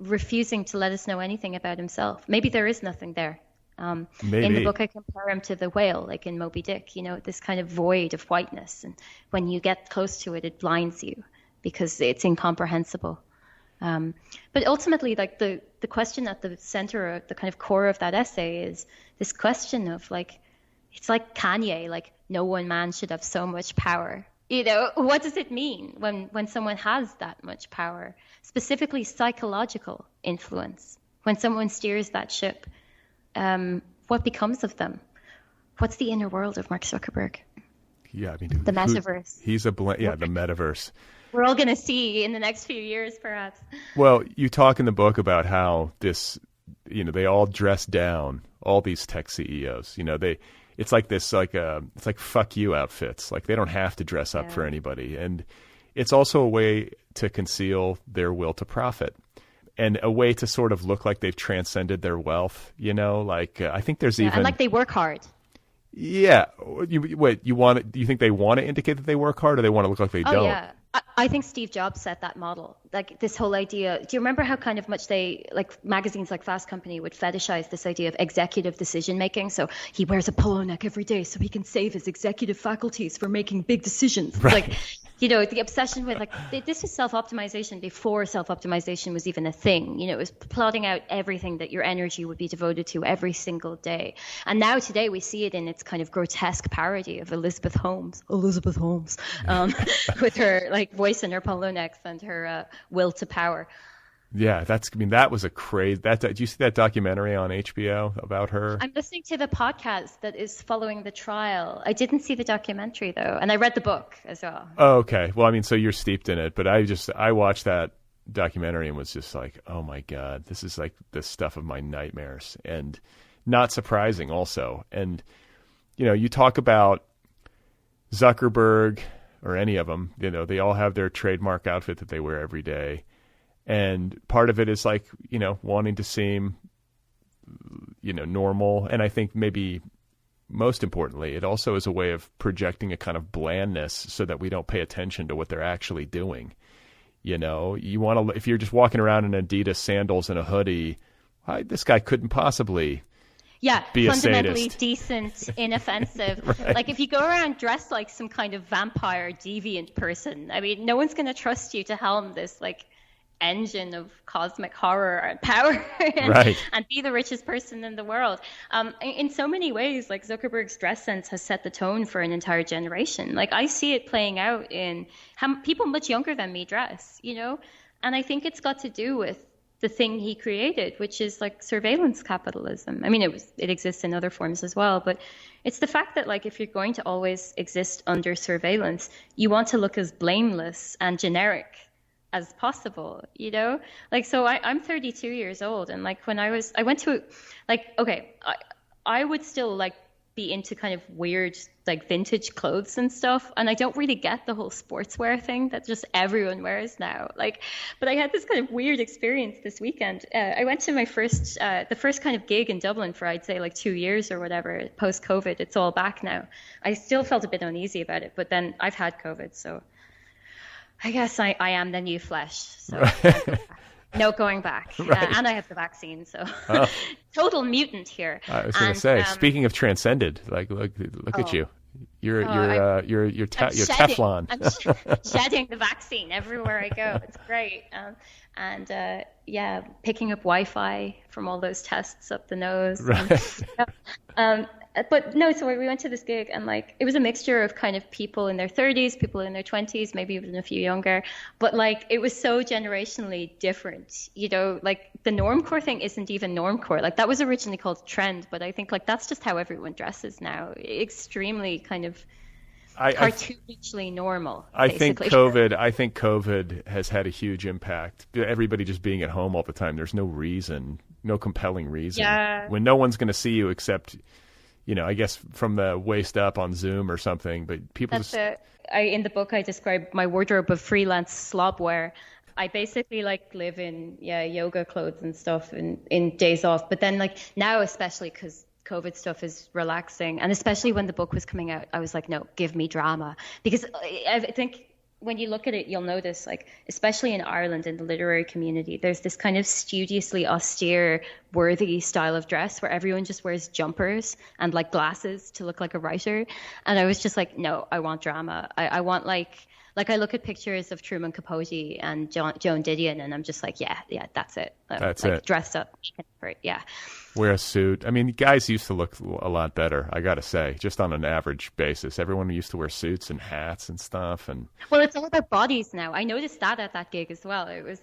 refusing to let us know anything about himself. Maybe there is nothing there. Maybe. In the book, I compare him to the whale, like in Moby Dick, this kind of void of whiteness. And when you get close to it, it blinds you because it's incomprehensible. But ultimately, like the question at the center, of the kind of core of that essay is this question of like, it's like Kanye, like no one man should have so much power. What does it mean when someone has that much power, specifically psychological influence, when someone steers that ship? What becomes of them? What's the inner world of Mark Zuckerberg? Yeah, I mean, the metaverse. He's the metaverse. We're all going to see in the next few years, perhaps. Well, you talk in the book about how this, they all dress down, all these tech CEOs. It's like this, it's like fuck you outfits. Like they don't have to dress up for anybody, and it's also a way to conceal their will to profit. And a way to sort of look like they've transcended their wealth, I think there's even... and like they work hard. Yeah. Do you think they want to indicate that they work hard, or they want to look like they don't? Yeah. I think Steve Jobs set that model. Like this whole idea, do you remember how kind of much magazines like Fast Company would fetishize this idea of executive decision making? So he wears a polo neck every day so he can save his executive faculties for making big decisions. Right. The obsession with this was self-optimization before self-optimization was even a thing. It was plotting out everything that your energy would be devoted to every single day. And now today we see it in its kind of grotesque parody of Elizabeth Holmes, with her voice in her polo necks and her will to power. Yeah, that was a crazy. Did you see that documentary on HBO about her? I'm listening to the podcast that is following the trial. I didn't see the documentary though, and I read the book as well. Oh, okay. Well, I mean, so you're steeped in it, but I watched that documentary and was just like, oh my God, this is like the stuff of my nightmares, and not surprising also. And you talk about Zuckerberg or any of them, they all have their trademark outfit that they wear every day. And part of it is wanting to seem, normal. And I think maybe most importantly, it also is a way of projecting a kind of blandness so that we don't pay attention to what they're actually doing. You want to, if you're just walking around in Adidas sandals and a hoodie, this guy couldn't possibly be a fundamentally sadist. Decent, inoffensive. Right. Like if you go around dressed like some kind of vampire deviant person, I mean, no one's going to trust you to helm this engine of cosmic horror and power and be the richest person in the world. In so many ways, Zuckerberg's dress sense has set the tone for an entire generation. I see it playing out in how people much younger than me dress, and I think it's got to do with the thing he created, which is surveillance capitalism. I mean, it exists in other forms as well, but it's the fact that if you're going to always exist under surveillance, you want to look as blameless and generic as possible, so I'm 32 years old, and when I went to I would still be into kind of weird vintage clothes and stuff, and I don't really get the whole sportswear thing that just everyone wears now, but I had this kind of weird experience this weekend. I went to my the first kind of gig in Dublin for I'd say 2 years or whatever, post COVID. It's all back now. I still felt a bit uneasy about it, but then I've had COVID, so I guess I am the new flesh, so no going back. Right. And I have the vaccine, so total mutant here. I was going to say, speaking of transcended, look at you. You're Teflon. I'm shedding the vaccine everywhere I go. It's great. Picking up Wi-Fi from all those tests up the nose. Right. But no, so we went to this gig, and it was a mixture of kind of people in their 30s, people in their 20s, maybe even a few younger. But it was so generationally different, the normcore thing isn't even normcore. That was originally called trend, but I think that's just how everyone dresses now. Extremely kind of cartoonishly normal. I think COVID has had a huge impact. Everybody just being at home all the time. There's no compelling reason. Yeah. When no one's going to see you except, I guess from the waist up on Zoom or something, but people in the book, I describe my wardrobe of freelance slobwear. I basically live in yoga clothes and stuff in days off. But then now, especially because COVID stuff is relaxing. And especially when the book was coming out, I was like, no, give me drama. Because I think when you look at it, you'll notice, like, especially in Ireland, in the literary community, there's this kind of studiously austere, worthy style of dress where everyone just wears jumpers and like glasses to look like a writer. And I was just like, no, I want drama. I want like I look at pictures of Truman Capote and Joan Didion, and I'm just like, yeah, that's it. That's like, it. Dressed up, yeah. Wear a suit. I mean, guys used to look a lot better, I got to say, just on an average basis. Everyone used to wear suits and hats and stuff. And well, it's all about bodies now. I noticed that at that gig as well. It was,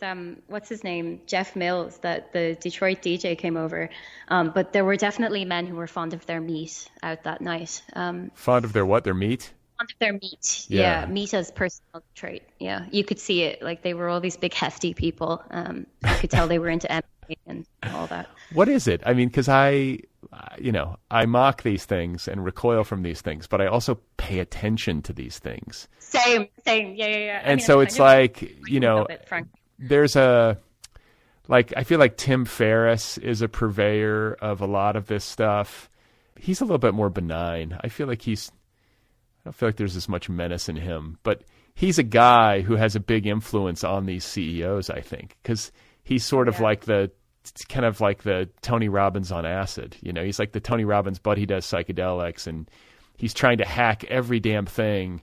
what's his name? Jeff Mills, that the Detroit DJ came over. But there were definitely men who were fond of their meat out that night. Fond of their what? Their meat? Fond of their meat. Yeah, meat as personal trait. Yeah, you could see it. Like, they were all these big hefty people. You could tell they were into MMA and all that. What is it? I mean, because I mock these things and recoil from these things, but I also pay attention to these things. Same. Yeah. And so it's like, there's I feel like Tim Ferriss is a purveyor of a lot of this stuff. He's a little bit more benign. I don't feel like there's as much menace in him, but he's a guy who has a big influence on these CEOs, I think, because he's sort of like the Tony Robbins on acid. He's like the Tony Robbins, but he does psychedelics, and he's trying to hack every damn thing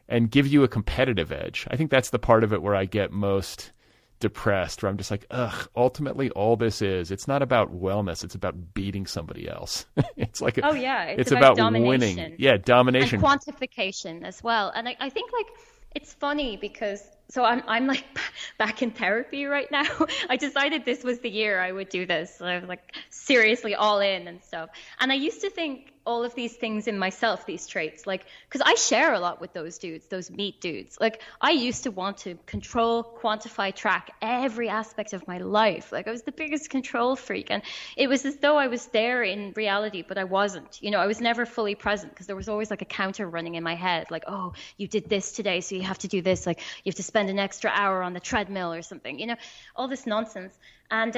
and give you a competitive edge. I think that's the part of it where I get most depressed, where I'm just like, ugh, ultimately all this it's not about wellness, it's about beating somebody else. It's like it's about domination. Winning. Yeah, domination. And quantification as well. And I think, like, it's funny because I'm like back in therapy right now. I decided this was the year I would do this. So I was like seriously all in and stuff. And I used to think all of these things in myself, these traits, like, because I share a lot with those dudes, those meat dudes. Like, I used to want to control, quantify, track every aspect of my life. Like, I was the biggest control freak. And it was as though I was there in reality, but I wasn't. I was never fully present because there was always like a counter running in my head. Like, oh, you did this today, so you have to do this. Like, you have to spend an extra hour on the treadmill or something, all this nonsense. And,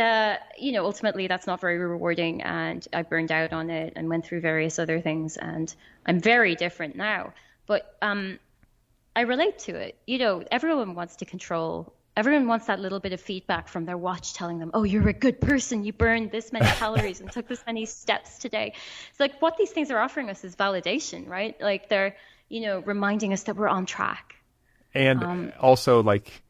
ultimately that's not very rewarding. And I burned out on it and went through various other things. And I'm very different now. But I relate to it. Everyone wants to control. Everyone wants that little bit of feedback from their watch telling them, oh, you're a good person. You burned this many calories and took this many steps today. It's like what these things are offering us is validation, right? Like, they're, reminding us that we're on track. And also, like,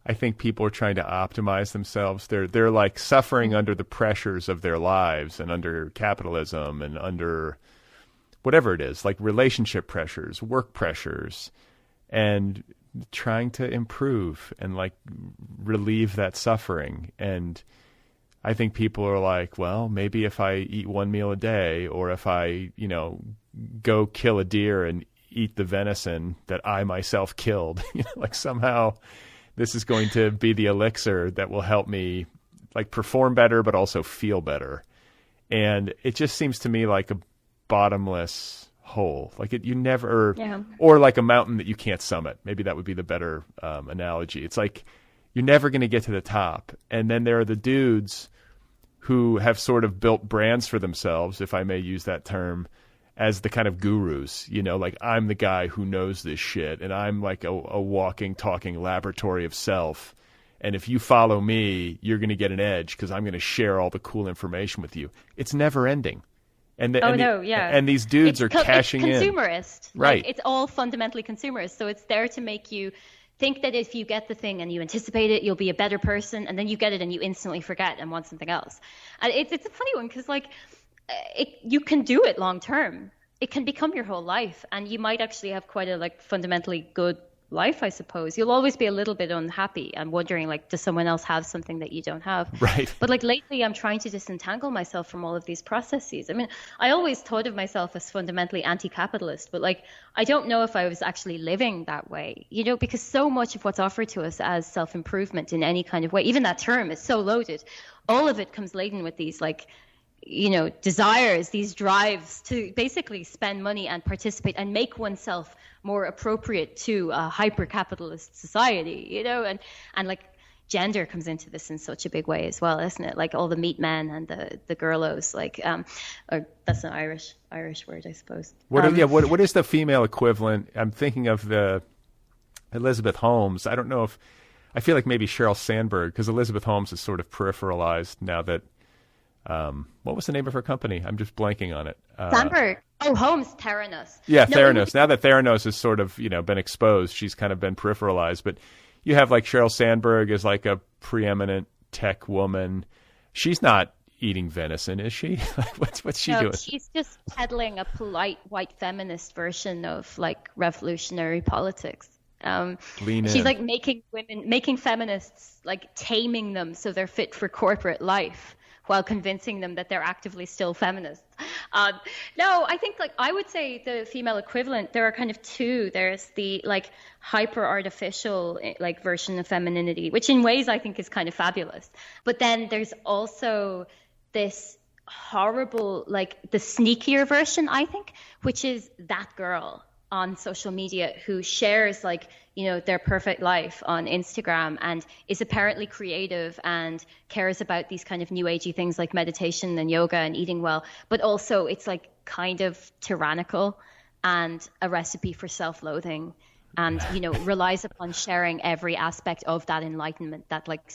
I think people are trying to optimize themselves. They're like suffering under the pressures of their lives and under capitalism and under whatever it is, like relationship pressures, work pressures, and trying to improve and like relieve that suffering. And I think people are like, well, maybe if I eat one meal a day, or if I, go kill a deer and eat the venison that I myself killed, like somehow this is going to be the elixir that will help me like perform better, but also feel better. And it just seems to me like a bottomless hole. Like you never, or like a mountain that you can't summit. Maybe that would be the better analogy. It's like you're never going to get to the top. And then there are the dudes who have sort of built brands for themselves, if I may use that term, as the kind of gurus, like I'm the guy who knows this shit, and I'm like a walking, talking laboratory of self. And if you follow me, you're going to get an edge because I'm going to share all the cool information with you. It's never ending. And and these dudes are cashing in. It's consumerist. Right. Like, it's all fundamentally consumerist. So it's there to make you think that if you get the thing and you anticipate it, you'll be a better person. And then you get it and you instantly forget and want something else. And it's a funny one because, like, you can do it long term. It can become your whole life, and you might actually have quite a like fundamentally good life, I suppose. You'll always be a little bit unhappy and wondering, like, does someone else have something that you don't have? Right. But like lately, I'm trying to disentangle myself from all of these processes. I mean, I always thought of myself as fundamentally anti-capitalist, but like, I don't know if I was actually living that way, because so much of what's offered to us as self-improvement in any kind of way, even that term is so loaded. All of it comes laden with these like, desires, these drives to basically spend money and participate and make oneself more appropriate to a hyper-capitalist society, and like, gender comes into this in such a big way as well, isn't it? Like all the meat men and the girlos, like, or that's an Irish word, I suppose. What is the female equivalent? I'm thinking of the Elizabeth Holmes. I don't know if, I feel like maybe Sheryl Sandberg, because Elizabeth Holmes is sort of peripheralized now that, what was the name of her company? I'm just blanking on it. Sandberg. Oh, Holmes, Theranos. Yeah, Theranos. Now that Theranos has sort of, been exposed, she's kind of been peripheralized. But you have like Sheryl Sandberg as like a preeminent tech woman. She's not eating venison, is she? What's she doing? She's just peddling a polite white feminist version of like revolutionary politics. She's like making feminists, like taming them so they're fit for corporate life, while convincing them that they're actively still feminists. No, I think like I would say the female equivalent, there are kind of two. There's the like hyper artificial like version of femininity, which in ways I think is kind of fabulous. But then there's also this horrible, like the sneakier version, I think, which is that girl on social media who shares like, their perfect life on Instagram and is apparently creative and cares about these kind of new agey things like meditation and yoga and eating well, but also it's like kind of tyrannical and a recipe for self-loathing and, relies upon sharing every aspect of that enlightenment, that like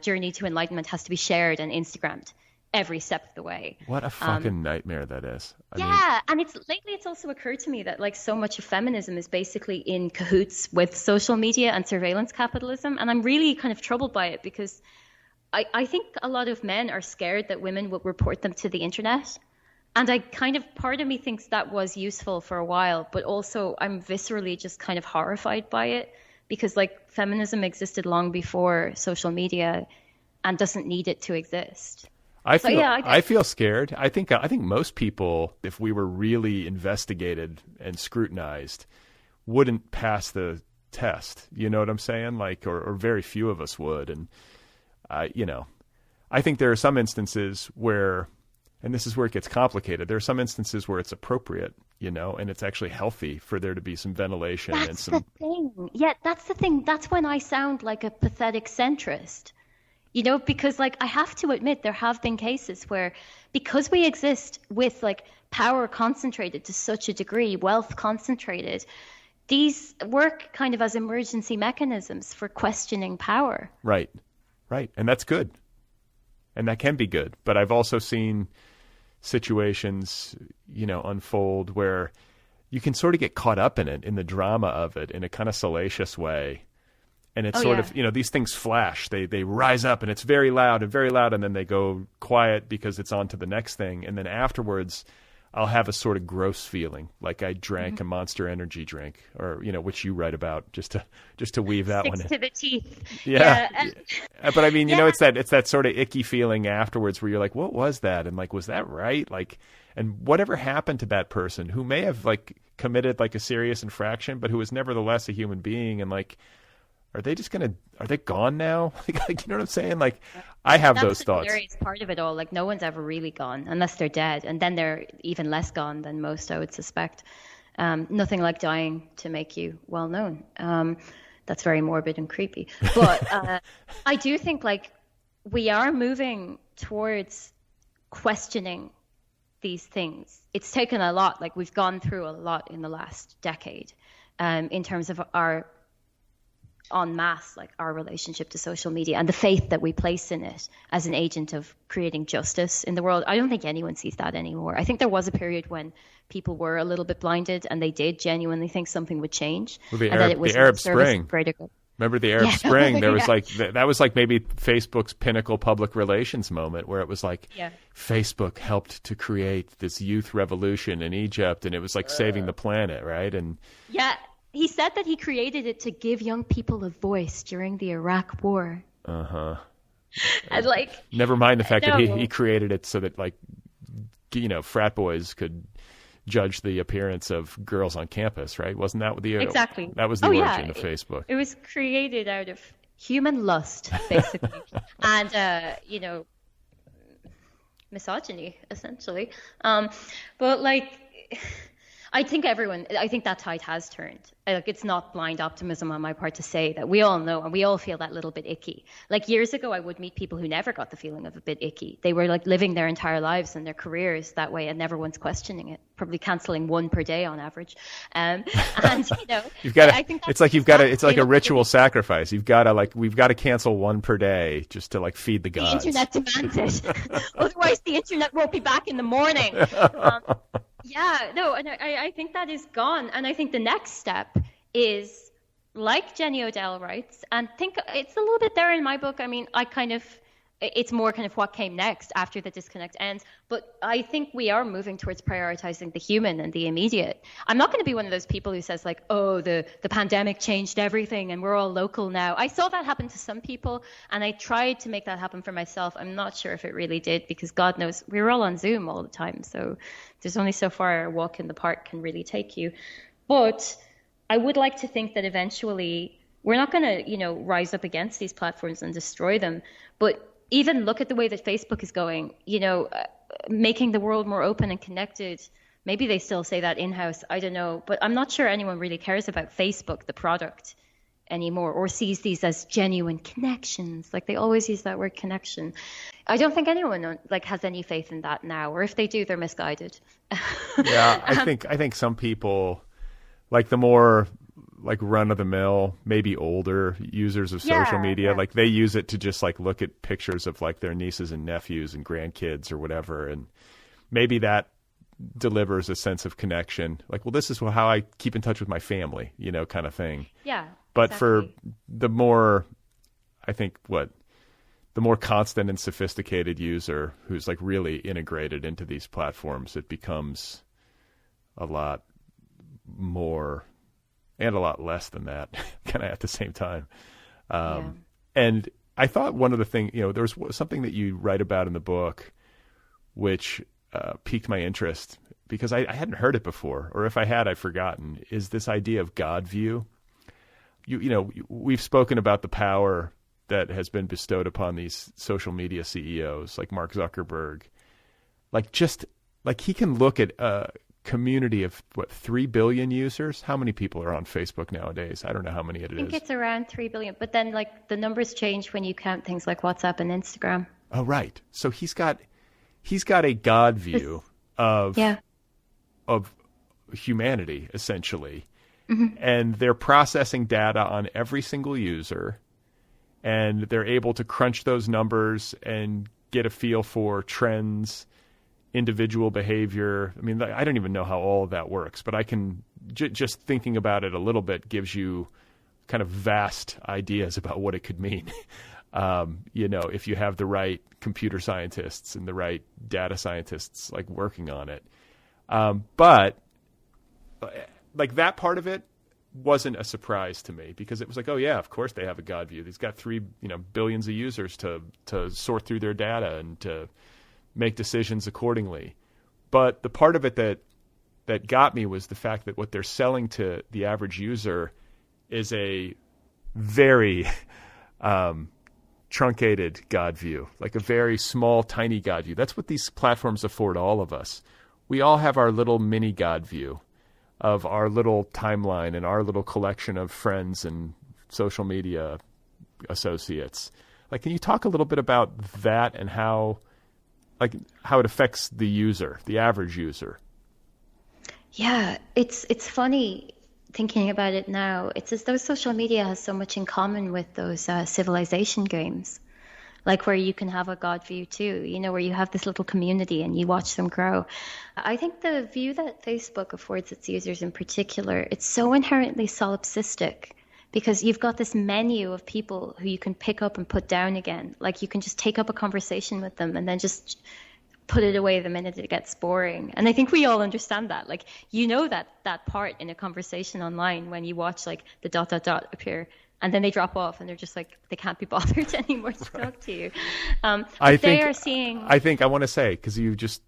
journey to enlightenment has to be shared and Instagrammed every step of the way. What a fucking nightmare that is. And it's also occurred to me that like so much of feminism is basically in cahoots with social media and surveillance capitalism, and I'm really kind of troubled by it because I think a lot of men are scared that women will report them to the internet, and part of me thinks that was useful for a while, but also I'm viscerally just kind of horrified by it because like feminism existed long before social media and doesn't need it to exist. I feel scared. I think most people, if we were really investigated and scrutinized, wouldn't pass the test. You know what I'm saying? Like, or very few of us would. And I think there are some instances where, and this is where it gets complicated. There are some instances where it's appropriate, and it's actually healthy for there to be some ventilation. That's the thing. Yeah, that's the thing. That's when I sound like a pathetic centrist. Because like I have to admit there have been cases where because we exist with like power concentrated to such a degree, wealth concentrated, these work kind of as emergency mechanisms for questioning power. Right. And that's good. And that can be good. But I've also seen situations, unfold where you can sort of get caught up in it, in the drama of it, in a kind of salacious way. And it's of, these things flash. They rise up and it's very loud, and then they go quiet because it's on to the next thing. And then afterwards, I'll have a sort of gross feeling, like I drank a Monster Energy drink, or which you write about, just to weave that one in. To the teeth. Yeah. But I mean, it's that sort of icky feeling afterwards where you're like, what was that? And like, was that right? Like, and whatever happened to that person who may have like committed like a serious infraction, but who was nevertheless a human being, and like, are they gone now? Like, you know what I'm saying? Like, I have those thoughts. That's the hilarious part of it all. Like, no one's ever really gone unless they're dead. And then they're even less gone than most, I would suspect. Nothing like dying to make you well known. That's very morbid and creepy. But I do think, like, we are moving towards questioning these things. It's taken a lot. Like, we've gone through a lot in the last decade in terms of our en masse, like our relationship to social media and the faith that we place in it as an agent of creating justice in the world. I don't think anyone sees that anymore. I think there was a period when people were a little bit blinded and they did genuinely think something would change. Well, the Arab Spring. Remember the Arab Spring? There was like, that was like maybe Facebook's pinnacle public relations moment where it was like, Facebook helped to create this youth revolution in Egypt, and it was like saving the planet, right? And he said that he created it to give young people a voice during the Iraq War. Uh-huh. And like, never mind the fact that he created it so that like, frat boys could judge the appearance of girls on campus, right? Wasn't that exactly? That was the origin of Facebook. It was created out of human lust, basically, and misogyny, essentially. But like, I think that tide has turned. Like, it's not blind optimism on my part to say that. We all know and we all feel that little bit icky. Like, years ago, I would meet people who never got the feeling of a bit icky. They were like living their entire lives and their careers that way and never once questioning it, probably canceling one per day on average. And, you've got I think it's like a ritual sacrifice. We've got to cancel one per day just to like feed the gods. The internet demands it. Otherwise, the internet won't be back in the morning. Yeah, no, and I think that is gone. And I think the next step is, like Jenny Odell writes, and think it's a little bit there in my book. I mean, it's more kind of what came next after the disconnect ends. But I think we are moving towards prioritizing the human and the immediate. I'm not going to be one of those people who says like, oh, the pandemic changed everything and we're all local now. I saw that happen to some people and I tried to make that happen for myself. I'm not sure if it really did, because God knows we were all on Zoom all the time. So there's only so far a walk in the park can really take you. But I would like to think that eventually we're not going to, rise up against these platforms and destroy them. But even look at the way that Facebook is going, making the world more open and connected. Maybe they still say that in-house, I don't know. But I'm not sure anyone really cares about Facebook, the product, anymore, or sees these as genuine connections. Like, they always use that word connection. I don't think anyone has any faith in that now, or if they do, they're misguided. Yeah, I think some people, like the more like run-of-the-mill, maybe older users of social media, like they use it to just like look at pictures of like their nieces and nephews and grandkids or whatever, and maybe that delivers a sense of connection. Like, well, this is how I keep in touch with my family, kind of thing. Yeah. But exactly. For the more, I think the more constant and sophisticated user who's like really integrated into these platforms, it becomes a lot more and a lot less than that kind of at the same time. And I thought one of the things, there was something that you write about in the book, which piqued my interest because I hadn't heard it before, or if I had, I'd forgotten, is this idea of God view. We've spoken about the power that has been bestowed upon these social media CEOs like Mark Zuckerberg. He can look at a community of 3 billion users. How many people are on Facebook nowadays? I don't know how many it is. I think it's around 3 billion, but then the numbers change when you count things like WhatsApp and Instagram. Oh, right. So he's got a God view of humanity, essentially. Mm-hmm. And they're processing data on every single user, and they're able to crunch those numbers and get a feel for trends, individual behavior. I mean, I don't even know how all of that works, but I can just thinking about it a little bit gives you kind of vast ideas about what it could mean. If you have the right computer scientists and the right data scientists like working on it. But like that part of it wasn't a surprise to me, because it was like, oh yeah, of course they have a God view. He's got 3 billions of users to sort through their data and to make decisions accordingly. But the part of it that got me was the fact that what they're selling to the average user is a very truncated God view, like a very small, tiny God view. That's what these platforms afford all of us. We all have our little mini God view of our little timeline and our little collection of friends and social media associates. Like, can you talk a little bit about that and how it affects the user, the average user? Yeah, it's funny thinking about it now. It's as though social media has so much in common with those civilization games, like where you can have a God view too, where you have this little community and you watch them grow. I think the view that Facebook affords its users in particular, it's so inherently solipsistic, because you've got this menu of people who you can pick up and put down again. Like, you can just take up a conversation with them and then just put it away the minute it gets boring. And I think we all understand that. Like, that part in a conversation online when you watch like the ... appear, and then they drop off and they're just like, they can't be bothered anymore to talk to you. I think I want to say, because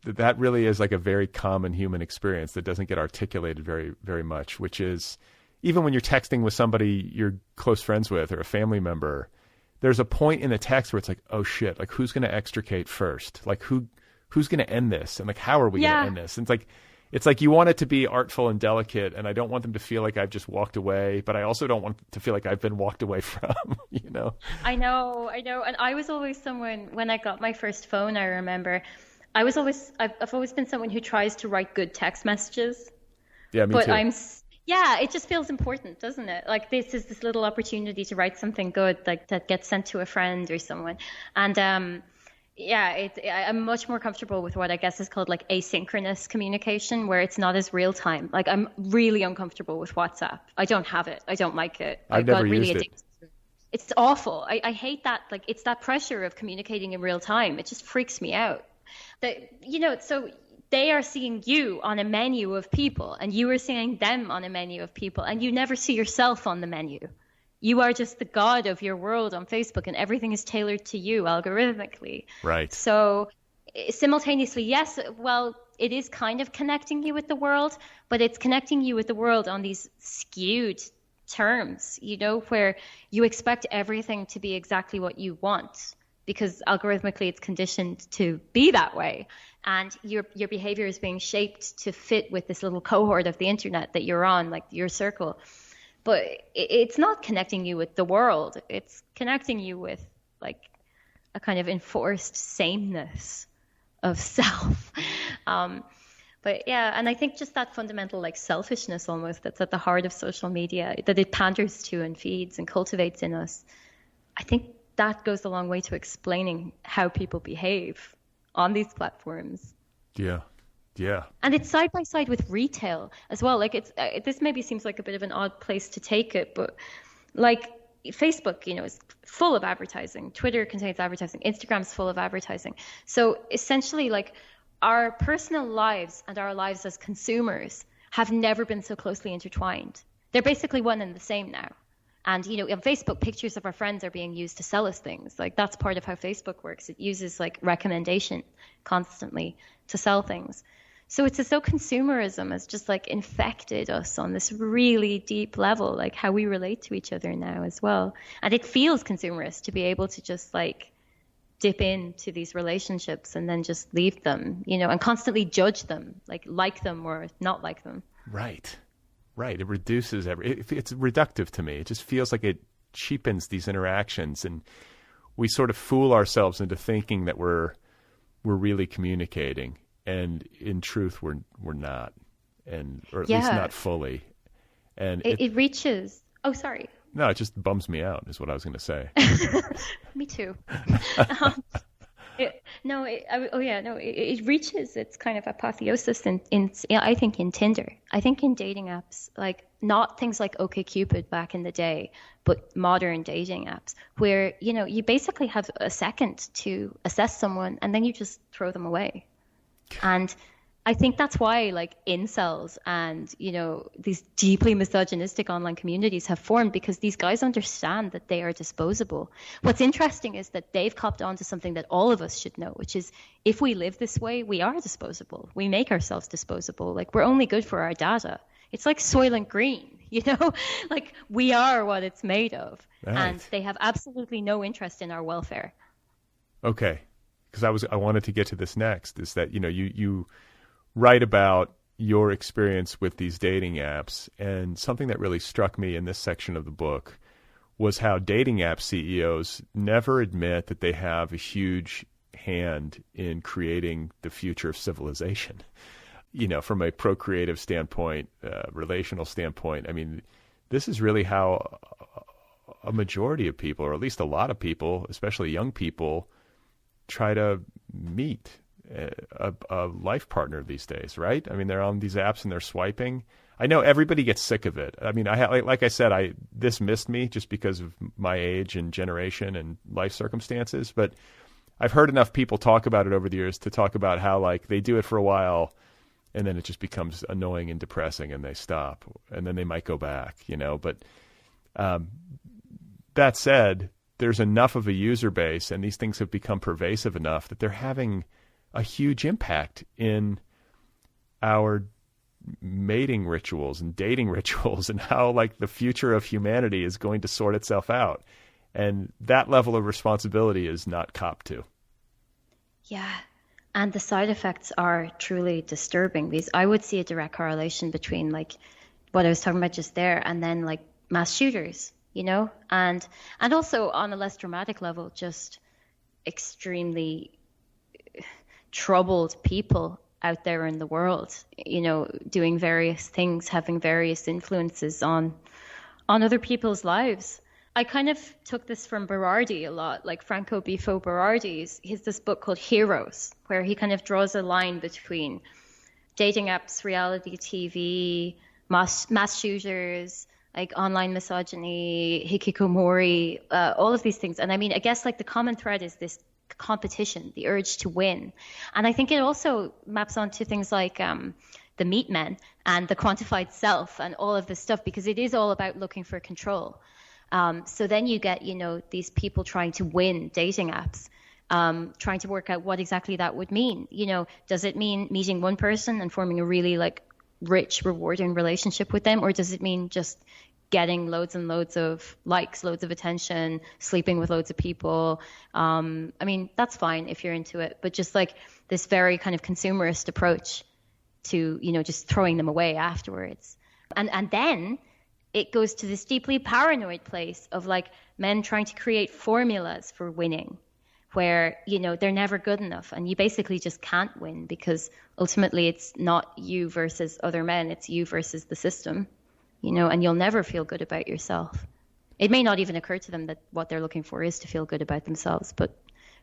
that really is like a very common human experience that doesn't get articulated very, very much, which is even when you're texting with somebody you're close friends with or a family member, there's a point in the text where it's like, oh shit, like who's going to extricate first? Like who's going to end this? And like, how are we going to end this? And it's like, it's like you want it to be artful and delicate, and I don't want them to feel like I've just walked away, but I also don't want to feel like I've been walked away from, you know? I know. And I was always someone, when I got my first phone, I remember, I've always been someone who tries to write good text messages. Yeah, me too. Yeah, it just feels important, doesn't it? Like this is this little opportunity to write something good, like that gets sent to a friend or someone. And I'm much more comfortable with what I guess is called like asynchronous communication, where it's not as real time. Like I'm really uncomfortable with WhatsApp. I don't have it. I don't like it. I've never used it. It's awful. I hate that. Like it's that pressure of communicating in real time. It just freaks me out. So they are seeing you on a menu of people, and you are seeing them on a menu of people, and you never see yourself on the menu. You are just the god of your world on Facebook, and everything is tailored to you algorithmically. Right. So simultaneously, yes, well, it is kind of connecting you with the world, but it's connecting you with the world on these skewed terms, where you expect everything to be exactly what you want, because algorithmically it's conditioned to be that way. And your behavior is being shaped to fit with this little cohort of the internet that you're on, like your circle. But it's not connecting you with the world. It's connecting you with like a kind of enforced sameness of self. But yeah, and I think just that fundamental like selfishness almost that's at the heart of social media, that it panders to and feeds and cultivates in us, I think that goes a long way to explaining how people behave on these platforms. Yeah. And it's side by side with retail as well. Like this maybe seems like a bit of an odd place to take it, but like Facebook, is full of advertising. Twitter contains advertising. Instagram's full of advertising. So essentially, like our personal lives and our lives as consumers have never been so closely intertwined. They're basically one and the same now. And, on Facebook, pictures of our friends are being used to sell us things. Like that's part of how Facebook works. It uses like recommendation constantly to sell things. So it's as though consumerism has just like infected us on this really deep level, like how we relate to each other now as well. And it feels consumerist to be able to just like dip into these relationships and then just leave them, and constantly judge them, like them or not like them. Right. It reduces it's reductive to me. It just feels like it cheapens these interactions, and we sort of fool ourselves into thinking that we're really communicating, and in truth we're not, or at least not fully. And it reaches. Oh, sorry. No, it just bums me out, is what I was going to say. Me too. It reaches its kind of apotheosis I think in Tinder. I think in dating apps, like not things like OkCupid back in the day, but modern dating apps where, you basically have a second to assess someone and then you just throw them away. And I think that's why like incels and, these deeply misogynistic online communities have formed, because these guys understand that they are disposable. What's interesting is that they've copped on to something that all of us should know, which is if we live this way, we are disposable. We make ourselves disposable. Like we're only good for our data. It's like Soylent Green, like we are what it's made of. Right. And they have absolutely no interest in our welfare. Okay. Because I wanted to get to this next, is that, you write about your experience with these dating apps, and something that really struck me in this section of the book was how dating app CEOs never admit that they have a huge hand in creating the future of civilization. From a procreative standpoint, relational standpoint, I mean, this is really how a majority of people, or at least a lot of people, especially young people, try to meet a life partner these days, right? I mean, they're on these apps and they're swiping. I know everybody gets sick of it. I mean, like I said, this missed me just because of my age and generation and life circumstances. But I've heard enough people talk about it over the years to talk about how like they do it for a while and then it just becomes annoying and depressing and they stop and then they might go back, But that said, there's enough of a user base and these things have become pervasive enough that they're having a huge impact in our mating rituals and dating rituals and how like the future of humanity is going to sort itself out. And that level of responsibility is not copped to. Yeah. And the side effects are truly disturbing, because I would see a direct correlation between like what I was talking about just there and then like mass shooters, and also on a less dramatic level, just extremely troubled people out there in the world, doing various things, having various influences on other people's lives. I kind of took this from Berardi a lot, like Franco Bifo Berardi. He has this book called Heroes, where he kind of draws a line between dating apps, reality TV, mass shooters, like online misogyny, hikikomori, all of these things. And I mean, I guess like the common thread is this competition, the urge to win. And I think it also maps onto things like the meat men and the quantified self and all of this stuff, because it is all about looking for control. So then you get, these people trying to win dating apps, trying to work out what exactly that would mean. Does it mean meeting one person and forming a really like rich, rewarding relationship with them? Or does it mean just getting loads and loads of likes, loads of attention, sleeping with loads of people? I mean, that's fine if you're into it, but just like this very kind of consumerist approach to, just throwing them away afterwards. And then it goes to this deeply paranoid place of like men trying to create formulas for winning, where, they're never good enough. And you basically just can't win, because ultimately it's not you versus other men, it's you versus the system, and you'll never feel good about yourself. It may not even occur to them that what they're looking for is to feel good about themselves. But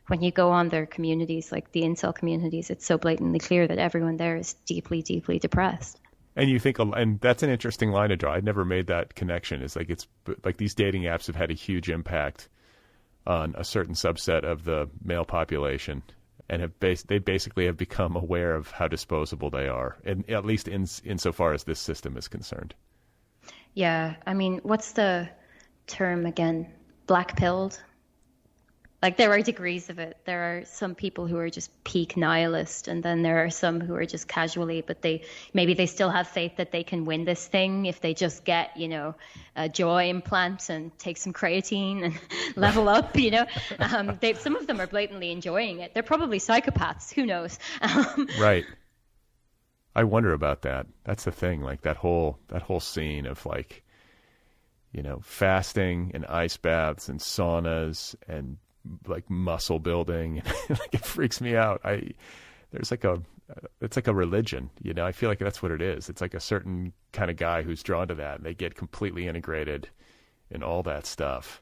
when you go on their communities, like the incel communities, it's so blatantly clear that everyone there is deeply, deeply depressed. And you think, and that's an interesting line to draw. I'd never made that connection. It's like these dating apps have had a huge impact on a certain subset of the male population, and they basically have become aware of how disposable they are, and at least insofar as this system is concerned. Yeah, I mean, what's the term again? Black-pilled? Like, there are degrees of it. There are some people who are just peak nihilist, and then there are some who are just casually, but maybe they still have faith that they can win this thing if they just get, a joy implant and take some creatine and level up, some of them are blatantly enjoying it. They're probably psychopaths. Who knows? Right. I wonder about that. That's the thing. Like that whole scene of like, fasting and ice baths and saunas and like muscle building. Like it freaks me out. It's like a religion, I feel like that's what it is. It's like a certain kind of guy who's drawn to that, and they get completely integrated in all that stuff.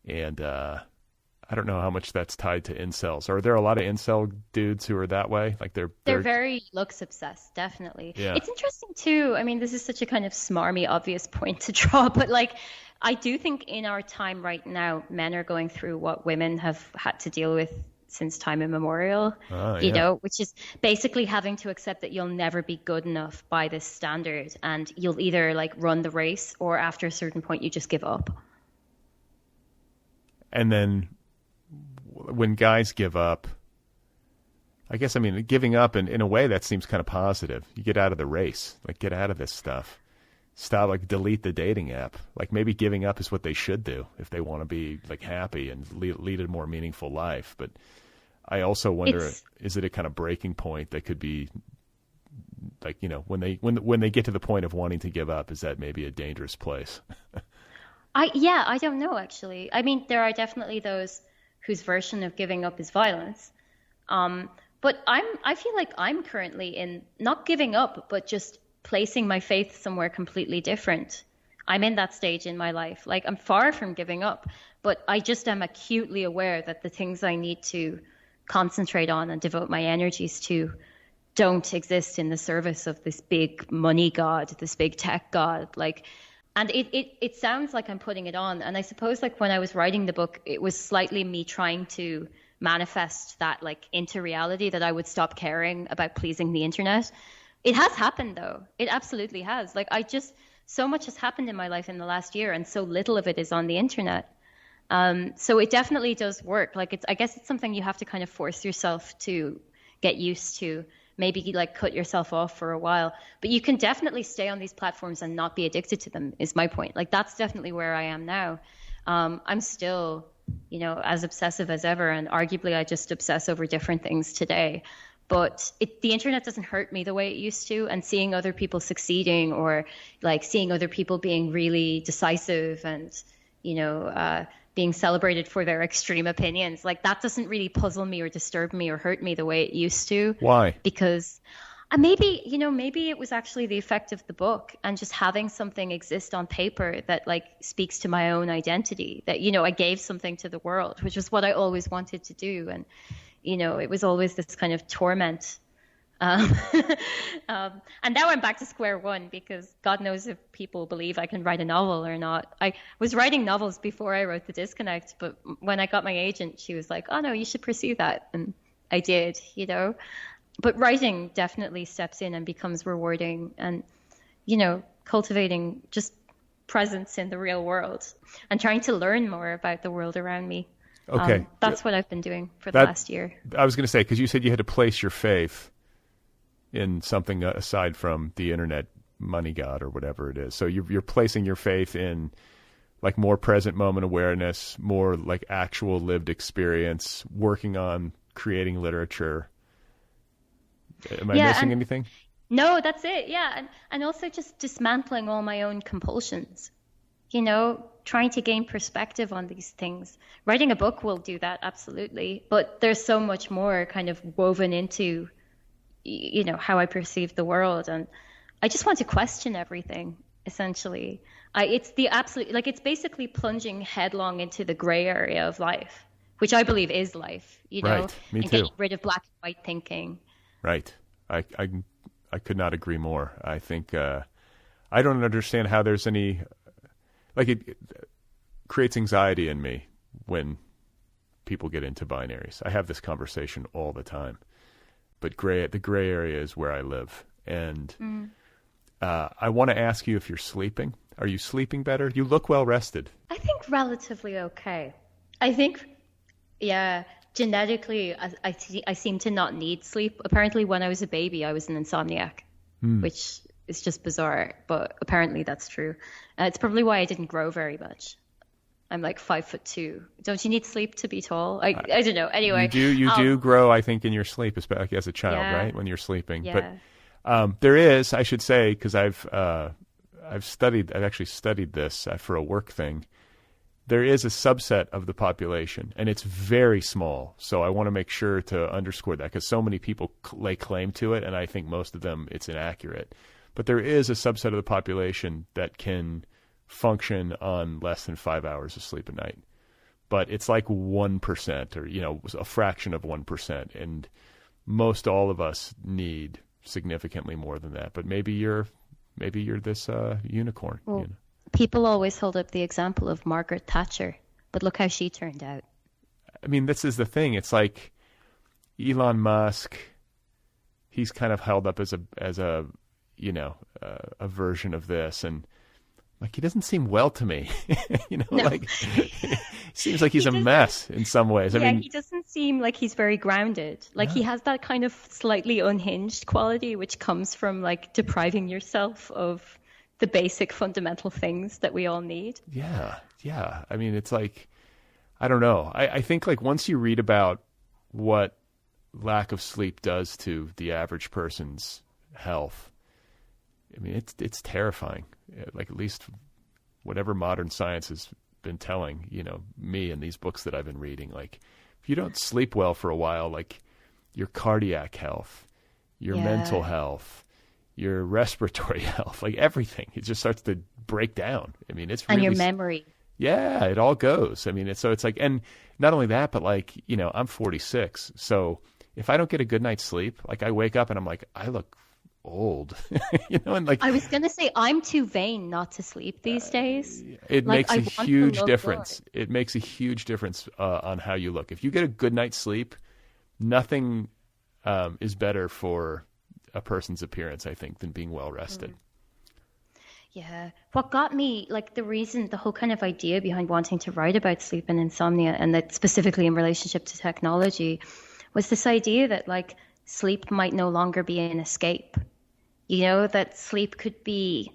And I don't know how much that's tied to incels. Are there a lot of incel dudes who are that way? Like they're very looks obsessed, definitely. Yeah. It's interesting too. I mean, this is such a kind of smarmy, obvious point to draw, but like, I do think in our time right now, men are going through what women have had to deal with since time immemorial, which is basically having to accept that you'll never be good enough by this standard, and you'll either like run the race, or after a certain point you just give up. And then when guys give up, I guess, giving up in a way that seems kind of positive. You get out of the race, like get out of this stuff. Stop, like delete the dating app. Like maybe giving up is what they should do if they want to be like happy and lead a more meaningful life. But I also wonder, is it a kind of breaking point that could be like, when they get to the point of wanting to give up, is that maybe a dangerous place? I don't know, actually. I mean, there are definitely those whose version of giving up is violence. But I feel like I'm currently in not giving up, but just placing my faith somewhere completely different. I'm in that stage in my life. Like, I'm far from giving up, but I just am acutely aware that the things I need to concentrate on and devote my energies to don't exist in the service of this big money god, this big tech god. Like, and it sounds like I'm putting it on. And I suppose like when I was writing the book, it was slightly me trying to manifest that like into reality, that I would stop caring about pleasing the internet. It has happened though. It absolutely has. Like so much has happened in my life in the last year, and so little of it is on the internet. So it definitely does work. Like I guess it's something you have to kind of force yourself to get used to. Maybe like cut yourself off for a while, but you can definitely stay on these platforms and not be addicted to them, is my point. Like that's definitely where I am now. I'm still, as obsessive as ever, and arguably I just obsess over different things today. but the internet doesn't hurt me the way it used to. And seeing other people succeeding, or like seeing other people being really decisive and, being celebrated for their extreme opinions, like that doesn't really puzzle me or disturb me or hurt me the way it used to. Why? Because maybe it was actually the effect of the book and just having something exist on paper that like speaks to my own identity, that, I gave something to the world, which was what I always wanted to do. And, it was always this kind of torment. And now I'm back to square one, because God knows if people believe I can write a novel or not. I was writing novels before I wrote The Disconnect, but when I got my agent, she was like, oh no, you should pursue that. And I did, But writing definitely steps in and becomes rewarding, and, cultivating just presence in the real world and trying to learn more about the world around me. Okay. That's what I've been doing for the last year. I was going to say, because you said you had to place your faith in something aside from the internet money god or whatever it is. So you're placing your faith in like more present moment awareness, more like actual lived experience, working on creating literature. Am I missing anything? No, that's it. Yeah. And also just dismantling all my own compulsions, trying to gain perspective on these things. Writing a book will do that, absolutely. But there's so much more kind of woven into, how I perceive the world. And I just want to question everything, essentially. It's basically plunging headlong into the gray area of life, which I believe is life, Right. Me and too. getting rid of black and white thinking. Right. I could not agree more. I think I don't understand how there's any, like it creates anxiety in me when people get into binaries. I have this conversation all the time, but the gray area is where I live. And I want to ask you if you're sleeping. Are you sleeping better? You look well rested. I think relatively okay. I think, yeah, genetically, I seem to not need sleep. Apparently, when I was a baby, I was an insomniac, which is just bizarre, but apparently that's true. It's probably why I didn't grow very much. I'm like 5'2". Don't you need sleep to be tall? I don't know. Anyway, you do grow, I think, in your sleep, especially as a child, right? When you're sleeping. Yeah. But there is, I should say, because I've actually studied this for a work thing. There is a subset of the population, and it's very small. So I want to make sure to underscore that, because so many people lay claim to it, and I think most of them it's inaccurate. But there is a subset of the population that can function on less than 5 hours of sleep a night. But it's like 1%, or a fraction of 1%, and most all of us need significantly more than that. But maybe you're this unicorn. Well, people always hold up the example of Margaret Thatcher, but look how she turned out. I mean, this is the thing. It's like Elon Musk. He's kind of held up as a version of this, and like he doesn't seem well to me. No. Like seems like he's a mess in some ways. Yeah, he doesn't seem like he's very grounded. Like he has that kind of slightly unhinged quality, which comes from like depriving yourself of the basic fundamental things that we all need. Yeah. I mean, it's like, I don't know. I think like once you read about what lack of sleep does to the average person's health, I mean, it's terrifying. Like at least whatever modern science has been telling, me and these books that I've been reading, like if you don't sleep well for a while, like your cardiac health, your mental health, your respiratory health, like everything, it just starts to break down. I mean, it's really, and your memory. Yeah, it all goes. I mean, it's like, and not only that, but like, I'm 46. So if I don't get a good night's sleep, like I wake up and I'm like, I look old, and like, I was going to say, I'm too vain not to sleep these days. It makes a huge difference. Good. It makes a huge difference on how you look. If you get a good night's sleep, nothing is better for a person's appearance, I think, than being well rested. Yeah. What got me, like the whole kind of idea behind wanting to write about sleep and insomnia, and that specifically in relationship to technology, was this idea that like sleep might no longer be an escape. That sleep could be,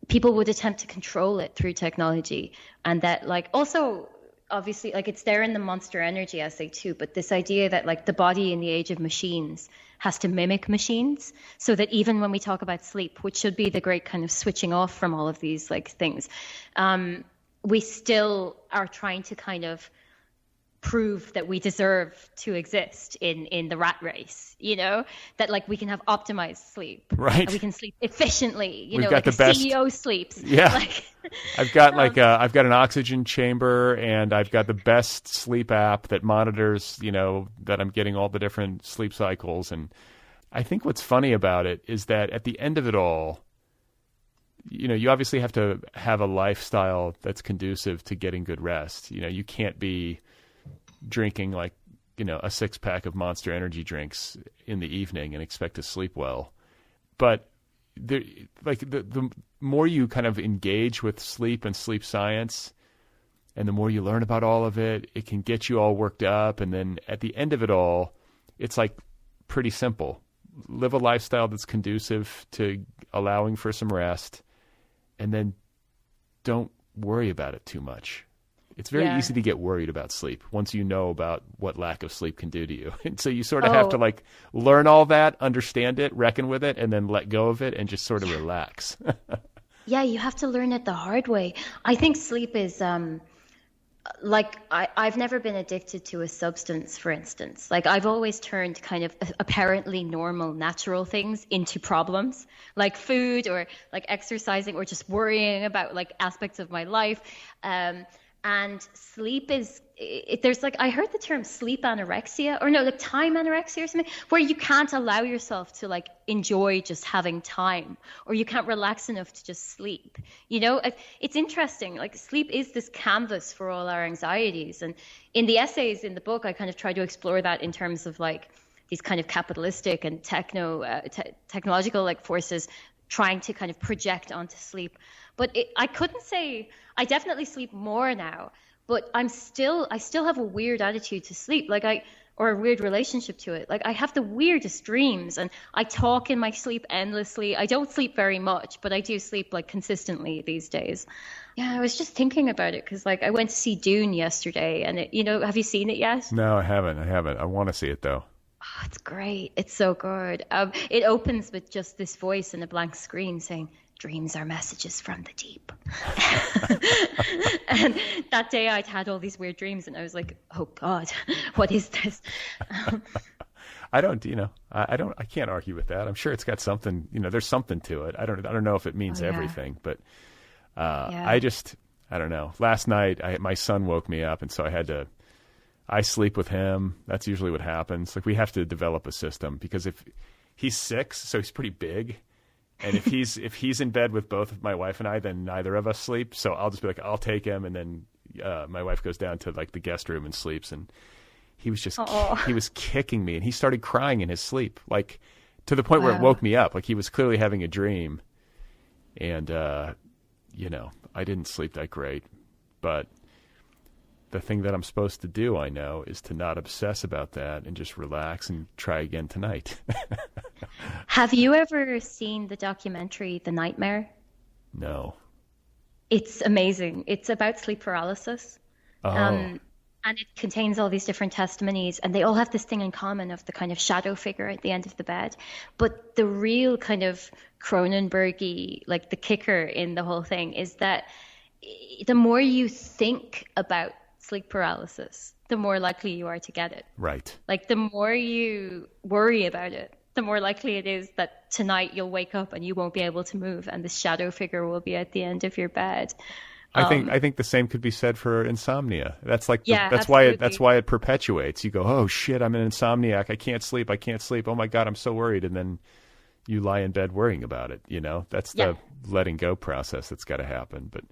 people would attempt to control it through technology. And that like also, obviously, like it's there in the Monster Energy essay too, but this idea that like the body in the age of machines has to mimic machines, so that even when we talk about sleep, which should be the great kind of switching off from all of these like things, we still are trying to kind of prove that we deserve to exist in the rat race, that like we can have optimized sleep, right? We can sleep efficiently, We've got like the a best CEO sleeps. Yeah. Like, I've got I've got an oxygen chamber, and I've got the best sleep app that monitors, that I'm getting all the different sleep cycles. And I think what's funny about it is that at the end of it all, you obviously have to have a lifestyle that's conducive to getting good rest. You can't be drinking like, a 6-pack of Monster Energy drinks in the evening and expect to sleep well. But the more you kind of engage with sleep and sleep science, and the more you learn about all of it, it can get you all worked up. And then at the end of it all, it's like pretty simple. Live a lifestyle that's conducive to allowing for some rest, and then don't worry about it too much. It's very easy to get worried about sleep once you know about what lack of sleep can do to you. And so you sort of have to like learn all that, understand it, reckon with it, and then let go of it and just sort of relax. Yeah, you have to learn it the hard way. I think sleep is I've never been addicted to a substance, for instance. Like I've always turned kind of apparently normal, natural things into problems, like food or like exercising or just worrying about like aspects of my life. And sleep is, there's like, I heard the term sleep anorexia, or no, like time anorexia or something, where you can't allow yourself to like enjoy just having time, or you can't relax enough to just sleep. It's interesting. Like sleep is this canvas for all our anxieties. And in the essays in the book, I kind of try to explore that in terms of like these kind of capitalistic and technological like forces trying to kind of project onto sleep. But I couldn't say, I definitely sleep more now, but I still have a weird attitude to sleep, or a weird relationship to it. Like I have the weirdest dreams, and I talk in my sleep endlessly. I don't sleep very much, but I do sleep like consistently these days. Yeah, I was just thinking about it because like I went to see Dune yesterday, and have you seen it yet? No, I haven't. I want to see it though. Oh, it's great. It's so good. It opens with just this voice and a blank screen saying, "Dreams are messages from the deep." And that day I'd had all these weird dreams, and I was like, "Oh God, what is this?" I can't argue with that. I'm sure it's got something. There's something to it. I don't know if it means everything, but I don't know. Last night my son woke me up, and so I sleep with him. That's usually what happens. Like we have to develop a system, because if he's 6, so he's pretty big. And if he's in bed with both my wife and I, then neither of us sleep. So I'll just be like, I'll take him, and then my wife goes down to like the guest room and sleeps. And he was just he was kicking me, and he started crying in his sleep, like to the point where it woke me up. Like he was clearly having a dream, and I didn't sleep that great. But the thing that I'm supposed to do, I know, is to not obsess about that and just relax and try again tonight. Have you ever seen the documentary The Nightmare? No. It's amazing. It's about sleep paralysis. Oh. And it contains all these different testimonies, and they all have this thing in common of the kind of shadow figure at the end of the bed. But the real kind of Cronenberg-y, like the kicker in the whole thing, is that the more you think about sleep paralysis, the more likely you are to get it. Right. Like the more you worry about it, the more likely it is that tonight you'll wake up and you won't be able to move, and the shadow figure will be at the end of your bed. I think the same could be said for insomnia. That's like that's why it perpetuates. You go, oh shit, I'm an insomniac. I can't sleep. Oh my God, I'm so worried. And then you lie in bed worrying about it. That's the letting go process that's got to happen. But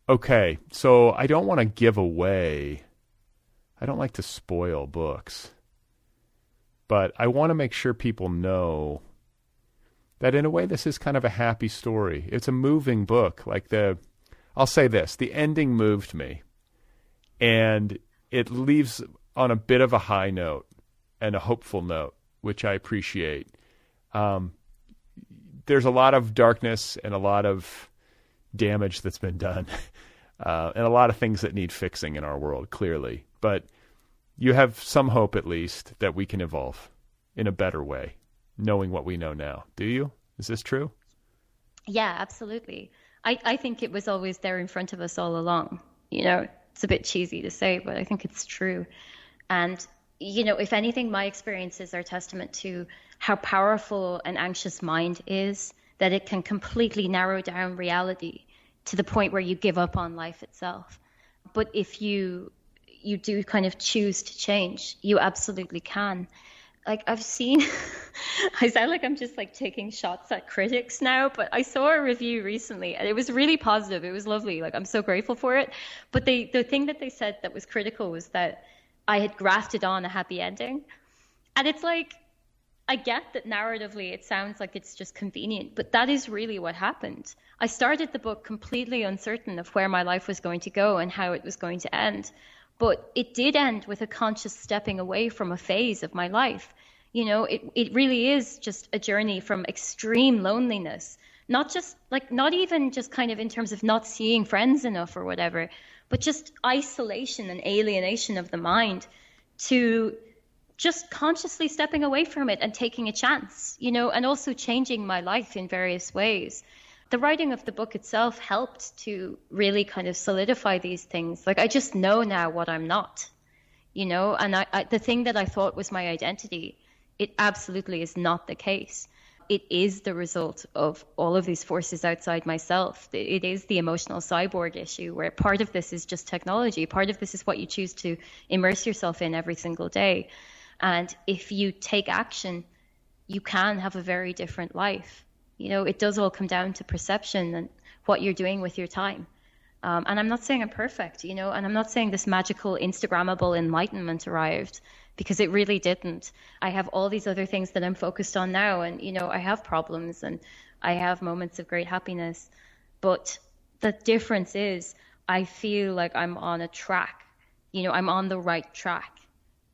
okay, so I don't want to give away. I don't like to spoil books, but I want to make sure people know that in a way this is kind of a happy story. It's a moving book. I'll say this, the ending moved me, and it leaves on a bit of a high note and a hopeful note, which I appreciate. There's a lot of darkness and a lot of damage that's been done, and a lot of things that need fixing in our world, clearly. But you have some hope at least that we can evolve in a better way, knowing what we know now. Do you? Is this true? Yeah, absolutely. I think it was always there in front of us all along. You know, it's a bit cheesy to say, but I think it's true. And, you know, if anything, my experiences are testament to how powerful an anxious mind is, that it can completely narrow down reality to the point where you give up on life itself. But if you do kind of choose to change, you absolutely can. Like I've seen, I sound like I'm just like taking shots at critics now, but I saw a review recently and it was really positive. It was lovely. Like I'm so grateful for it. But the thing that they said that was critical was that I had grafted on a happy ending. And it's like, I get that narratively it sounds like it's just convenient, but that is really what happened. I started the book completely uncertain of where my life was going to go and how it was going to end. But it did end with a conscious stepping away from a phase of my life. You know, it really is just a journey from extreme loneliness, not even just kind of in terms of not seeing friends enough or whatever, but just isolation and alienation of the mind, to just consciously stepping away from it and taking a chance, you know, and also changing my life in various ways. The writing of the book itself helped to really kind of solidify these things. Like I just know now what I'm not, you know, and I the thing that I thought was my identity, it absolutely is not the case. It is the result of all of these forces outside myself. It is the emotional cyborg issue, where part of this is just technology. Part of this is what you choose to immerse yourself in every single day. And if you take action, you can have a very different life. You know, it does all come down to perception and what you're doing with your time. And I'm not saying I'm perfect, you know, and I'm not saying this magical Instagrammable enlightenment arrived, because it really didn't. I have all these other things that I'm focused on now. And, you know, I have problems and I have moments of great happiness. But the difference is I feel like I'm on a track, you know, I'm on the right track.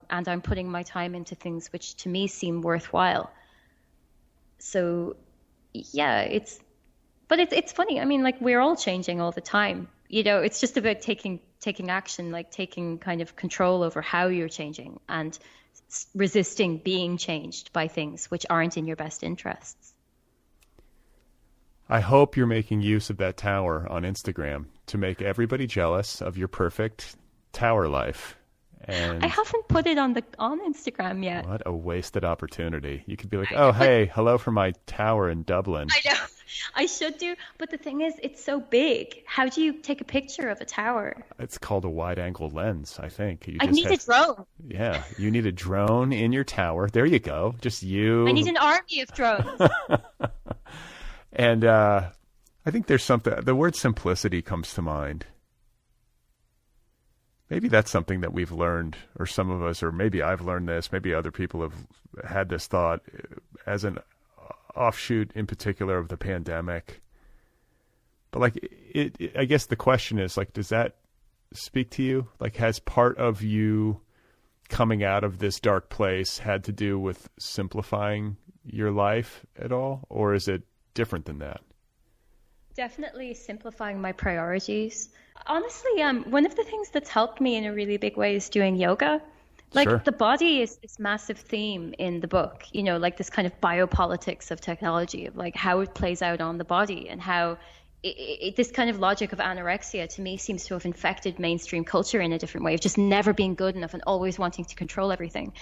And I'm putting my time into things which to me seem worthwhile. So, yeah, it's funny. I mean, like, we're all changing all the time. You know, it's just about taking action, like taking kind of control over how you're changing and resisting being changed by things which aren't in your best interests. I hope you're making use of that tower on Instagram to make everybody jealous of your perfect tower life. And I haven't put it on Instagram yet. What a wasted opportunity. You could be like, oh, hey, hello from my tower in Dublin. I know. I should do. But the thing is, it's so big. How do you take a picture of a tower? It's called a wide-angle lens, I think. I need a drone. Yeah, you need a drone in your tower. There you go. Just you. I need an army of drones. And I think there's something, the word simplicity comes to mind. Maybe that's something that we've learned, or some of us, or maybe I've learned this, maybe other people have had this thought as an offshoot in particular of the pandemic. But like, I guess the question is, like, does that speak to you? Like, has part of you coming out of this dark place had to do with simplifying your life at all? Or is it different than that? Definitely simplifying my priorities. Honestly, one of the things that's helped me in a really big way is doing yoga. Like, sure. The body is this massive theme in the book, you know, like this kind of biopolitics of technology, of like how it plays out on the body, and how this kind of logic of anorexia to me seems to have infected mainstream culture in a different way, of just never being good enough and always wanting to control everything.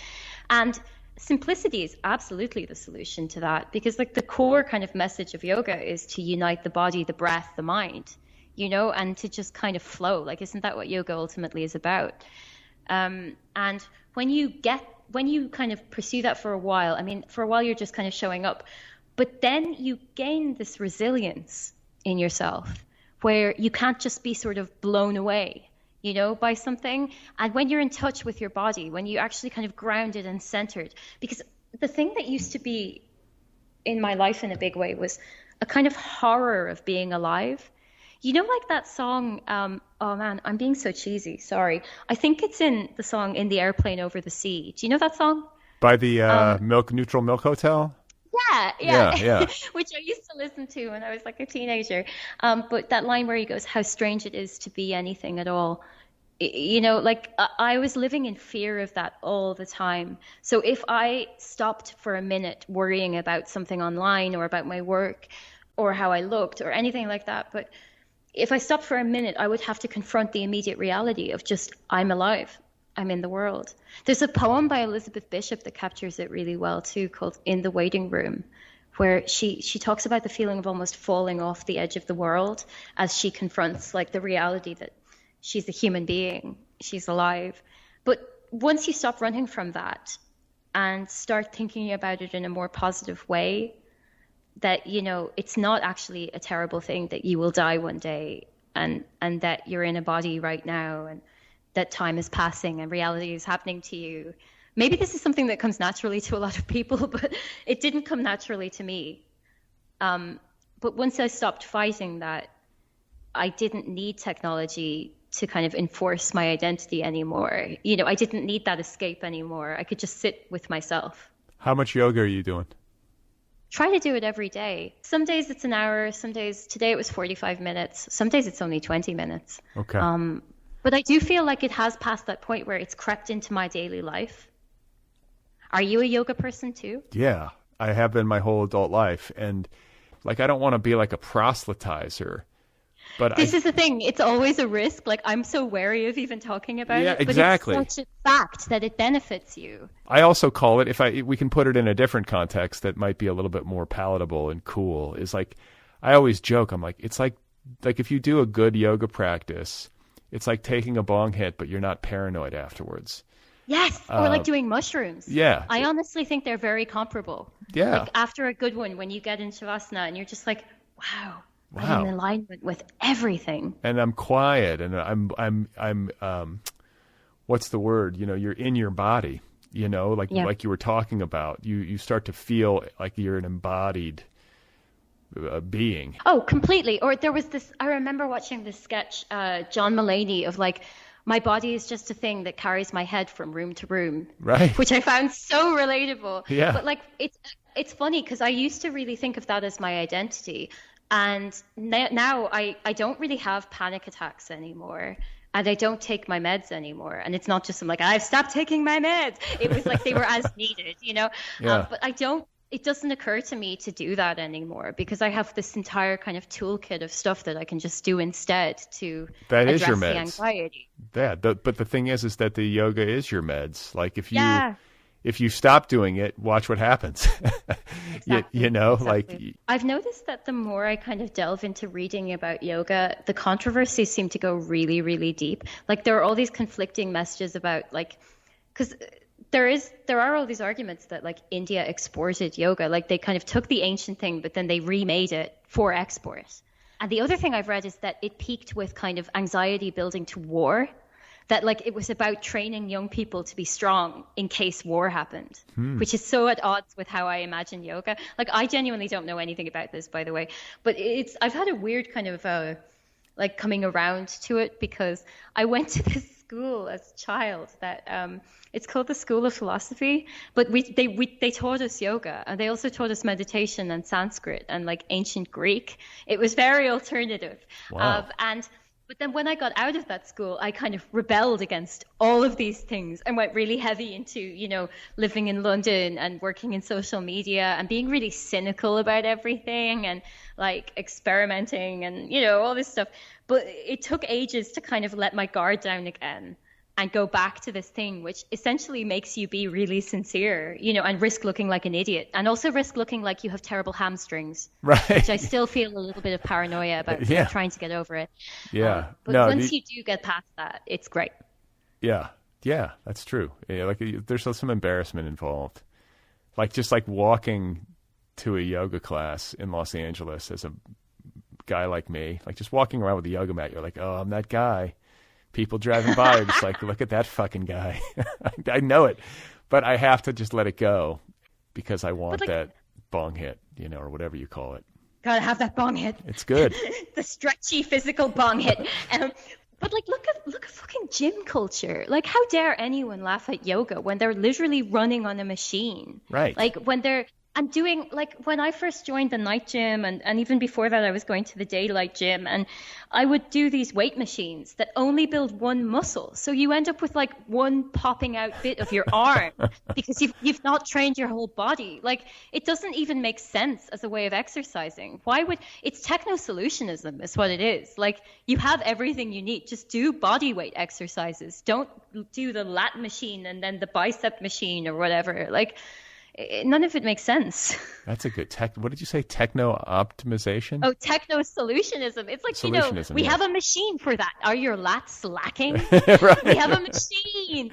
And simplicity is absolutely the solution to that, because like the core kind of message of yoga is to unite the body, the breath, the mind, you know, and to just kind of flow. Like, isn't that what yoga ultimately is about? And when you kind of pursue that for a while, I mean, for a while you're just kind of showing up, but then you gain this resilience in yourself where you can't just be sort of blown away, you know, by something. And when you're in touch with your body, when you actually kind of grounded and centered, because the thing that used to be in my life in a big way was a kind of horror of being alive. You know, like that song, oh man, I'm being so cheesy, sorry. I think it's in the song In the Airplane Over the Sea. Do you know that song? By the Neutral Milk Hotel? Yeah. Which I used to listen to when I was like a teenager. But that line where he goes, how strange it is to be anything at all. Like I was living in fear of that all the time. So if I stopped for a minute worrying about something online or about my work or how I looked or anything like that, but if I stopped for a minute, I would have to confront the immediate reality of just, I'm alive. I'm in the world. There's a poem by Elizabeth Bishop that captures it really well too, called In the Waiting Room, where she talks about the feeling of almost falling off the edge of the world as she confronts like the reality that she's a human being, she's alive. But once you stop running from that and start thinking about it in a more positive way, that, it's not actually a terrible thing that you will die one day, and that you're in a body right now, and that time is passing and reality is happening to you. Maybe this is something that comes naturally to a lot of people, but it didn't come naturally to me. But once I stopped fighting that, I didn't need technology to kind of enforce my identity anymore. I didn't need that escape anymore. I could just sit with myself. How much yoga are you doing? Try to do it every day. Some days it's an hour. Some days, today it was 45 minutes. Some days it's only 20 minutes. Okay. But I do feel like it has passed that point where it's crept into my daily life. Are you a yoga person too? Yeah, I have been my whole adult life. And like, I don't want to be like a proselytizer, but this is the thing. It's always a risk. Like, I'm so wary of even talking about it. Exactly. But it's such a fact that it benefits you. I also call it, we can put it in a different context that might be a little bit more palatable and cool, is like, I always joke, I'm like, it's like if you do a good yoga practice, it's like taking a bong hit, but you're not paranoid afterwards. Yes, or like doing mushrooms. Yeah. I honestly think they're very comparable. Yeah. Like after a good one, when you get in Shavasana and you're just like, wow. I'm in alignment with everything. And I'm quiet, and I'm what's the word? You're in your body, like you were talking about. You start to feel like you're an embodied being. Oh, completely. Or there was this, I remember watching this sketch, John Mulaney, of like, my body is just a thing that carries my head from room to room. Right. Which I found so relatable. Yeah. But like, it's funny because I used to really think of that as my identity. And now I don't really have panic attacks anymore. And I don't take my meds anymore. And it's not just I'm like, I've stopped taking my meds. It was like they were as needed, Yeah. But it doesn't occur to me to do that anymore because I have this entire kind of toolkit of stuff that I can just do instead to address the anxiety. Yeah, but the thing is that the yoga is your meds. Like if you stop doing it, watch what happens. Exactly. Exactly. Like I've noticed that the more I kind of delve into reading about yoga, the controversies seem to go really, really deep. Like there are all these conflicting messages about like, because there are all these arguments that like India exported yoga, like they kind of took the ancient thing, but then they remade it for export. And the other thing I've read is that it peaked with kind of anxiety building to war. That like it was about training young people to be strong in case war happened, which is so at odds with how I imagine yoga. Like I genuinely don't know anything about this, by the way, but I've had a weird kind of like coming around to it because I went to this school as a child that it's called the School of Philosophy, but they taught us yoga and they also taught us meditation and Sanskrit and like ancient Greek. It was very alternative. Wow. But then when I got out of that school, I kind of rebelled against all of these things and went really heavy into, living in London and working in social media and being really cynical about everything and like experimenting and, all this stuff. But it took ages to kind of let my guard down again and go back to this thing, which essentially makes you be really sincere, and risk looking like an idiot and also risk looking like you have terrible hamstrings, right? Which I still feel a little bit of paranoia about trying to get over it. Yeah. But once you do get past that, it's great. Yeah. Yeah, that's true. Yeah, like there's some embarrassment involved. Like just like walking to a yoga class in Los Angeles as a guy like me, like just walking around with a yoga mat, you're like, oh, I'm that guy. People driving by are just like, look at that fucking guy. I know it, but I have to just let it go because I want that bong hit, or whatever you call it. Gotta have that bong hit. It's good. The stretchy physical bong hit. But like, look at fucking gym culture. Like, how dare anyone laugh at yoga when they're literally running on a machine? Right. Like when they're And doing, like, when I first joined the night gym, and even before that, I was going to the daylight gym, and I would do these weight machines that only build one muscle. So you end up with like one popping out bit of your arm because you've not trained your whole body. Like, it doesn't even make sense as a way of exercising. It's techno-solutionism is what it is. Like, you have everything you need. Just do body weight exercises. Don't do the lat machine and then the bicep machine or whatever. Like, none of it makes sense. That's a good what did you say? Techno-optimization? Oh, techno-solutionism. It's like, we have a machine for that. Are your lats lacking? Right. We have a machine.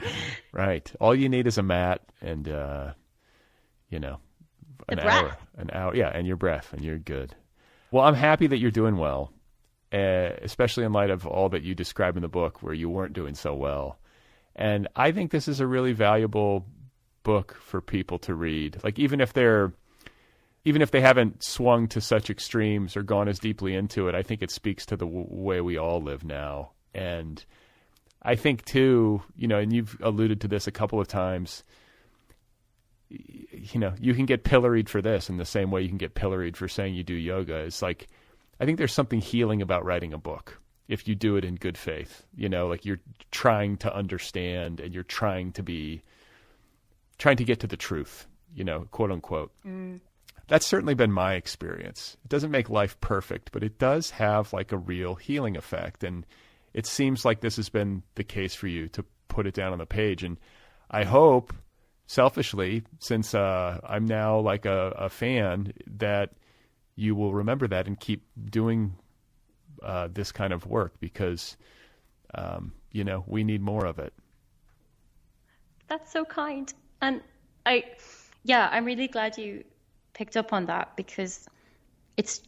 Right. All you need is a mat and, an hour. Yeah, and your breath, and you're good. Well, I'm happy that you're doing well, especially in light of all that you describe in the book where you weren't doing so well. And I think this is a really valuable book for people to read. Like, even if they haven't swung to such extremes or gone as deeply into it, I think it speaks to the way we all live now. And I think too, and you've alluded to this a couple of times, you can get pilloried for this in the same way you can get pilloried for saying you do yoga. It's like, I think there's something healing about writing a book if you do it in good faith, like you're trying to understand and you're trying to get to the truth, quote unquote. That's certainly been my experience. It doesn't make life perfect, but it does have like a real healing effect. And it seems like this has been the case for you to put it down on the page. And I hope, selfishly, since I'm now like a fan, that you will remember that and keep doing this kind of work because, we need more of it. That's so kind. And I'm really glad you picked up on that because it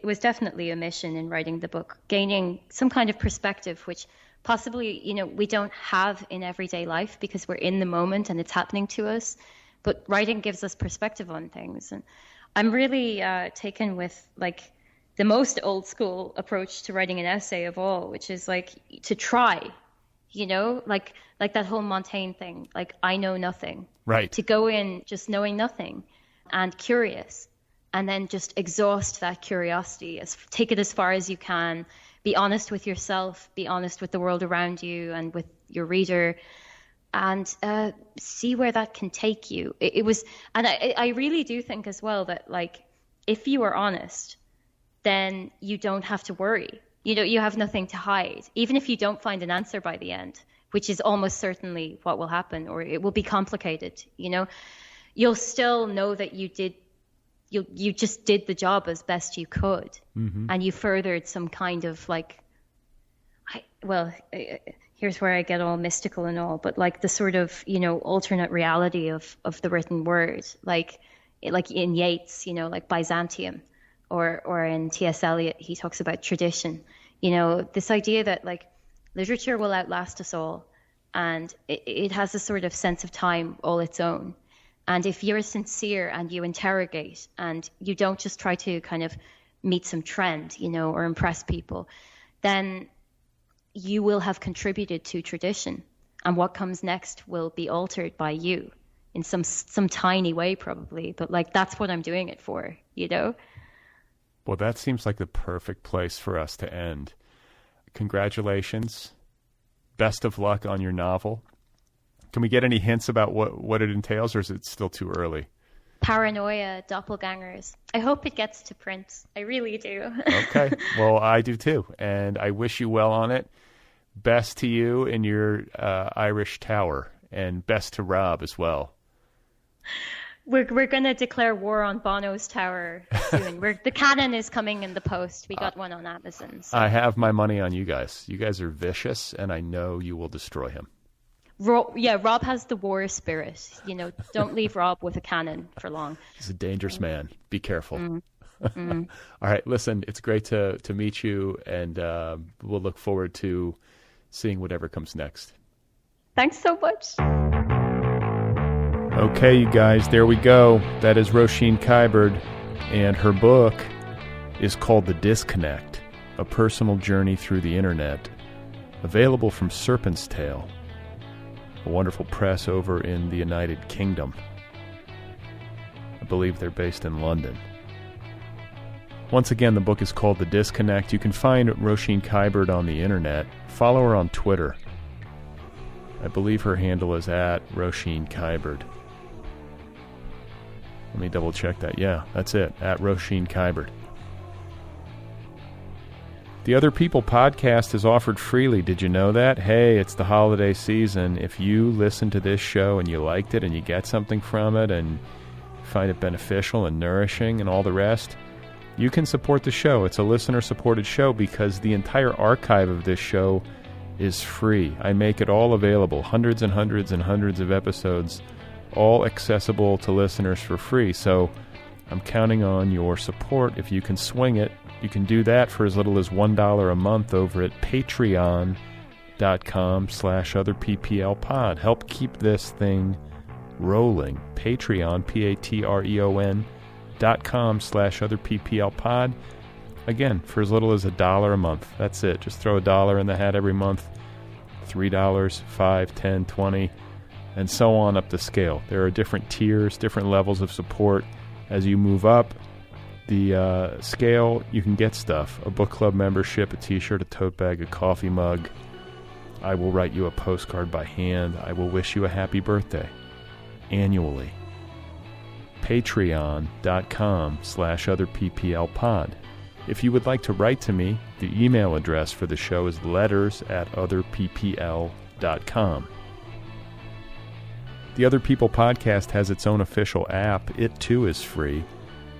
was definitely a mission in writing the book, gaining some kind of perspective, which possibly, we don't have in everyday life because we're in the moment and it's happening to us. But writing gives us perspective on things. And I'm really taken with like the most old school approach to writing an essay of all, which is like to try, like that whole Montaigne thing, like I know nothing. Right. To go in just knowing nothing and curious, and then just exhaust that curiosity, take it as far as you can, be honest with yourself, be honest with the world around you and with your reader, and see where that can take you. And I really do think as well that like, if you are honest, then you don't have to worry. You have nothing to hide, even if you don't find an answer by the end, which is almost certainly what will happen, or it will be complicated. You'll still know that you just did the job as best you could, and you furthered some kind of like, here's where I get all mystical and all, but like the sort of, alternate reality of the written word, like in Yeats, like Byzantium. Or in T.S. Eliot, he talks about tradition. This idea that like literature will outlast us all, and it has a sort of sense of time all its own. And if you're sincere and you interrogate and you don't just try to kind of meet some trend, or impress people, then you will have contributed to tradition. And what comes next will be altered by you in some tiny way probably. But like, that's what I'm doing it for, Well, that seems like the perfect place for us to end. Congratulations. Best of luck on your novel. Can we get any hints about what it entails, or is it still too early? Paranoia, doppelgangers. I hope it gets to print. I really do. Okay. Well, I do too. And I wish you well on it. Best to you in your Irish tower, and best to Rob as well. We're going to declare war on Bono's tower soon. The cannon is coming in the post. We got one on Amazon. So. I have my money on you guys. You guys are vicious, and I know you will destroy him. Rob has the war spirit. Don't leave Rob with a cannon for long. He's a dangerous man. Be careful. All right, listen, it's great to meet you, and we'll look forward to seeing whatever comes next. Thanks so much. Okay, you guys, there we go. That is Roisin Kiberd, and her book is called The Disconnect, A Personal Journey Through the Internet, available from Serpent's Tail, a wonderful press over in the United Kingdom. I believe they're based in London. Once again, the book is called The Disconnect. You can find Roisin Kiberd on the internet. Follow her on Twitter. I believe her handle is at Roisin Kiberd. Let me double check that. Yeah, that's it, at Roisin Kiberd. The Other People podcast is offered freely. Did you know that? Hey, it's the holiday season. If you listen to this show and you liked it and you get something from it and find it beneficial and nourishing and all the rest, you can support the show. It's a listener-supported show because the entire archive of this show is free. I make it all available, hundreds and hundreds and hundreds of episodes, all accessible to listeners for free. So I'm counting on your support. If you can swing it, you can do that for as little as $1 a month over at patreon.com/otherpplpod. Help keep this thing rolling. Patreon, patreon.com/otherpplpod. Again, for as little as $1 a month. That's it. Just throw $1 in the hat every month. $3, $5, $10, $20, and so on up the scale. There are different tiers, different levels of support. As you move up the scale, you can get stuff. A book club membership, a t-shirt, a tote bag, a coffee mug. I will write you a postcard by hand. I will wish you a happy birthday annually. Patreon.com/otherpplpod. If you would like to write to me, the email address for the show is letters@otherppl.com. The Other People podcast has its own official app. It too is free.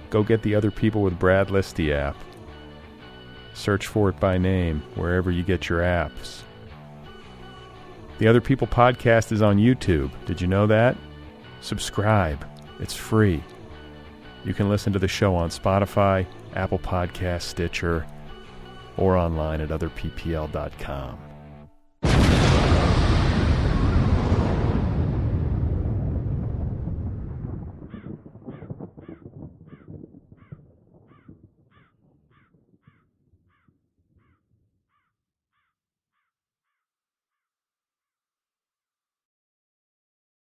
Go get the Other People with Brad Listi app. Search for it by name wherever you get your apps. The Other People podcast is on YouTube. Did you know that? Subscribe. It's free. You can listen to the show on Spotify, Apple Podcasts, Stitcher, or online at otherppl.com.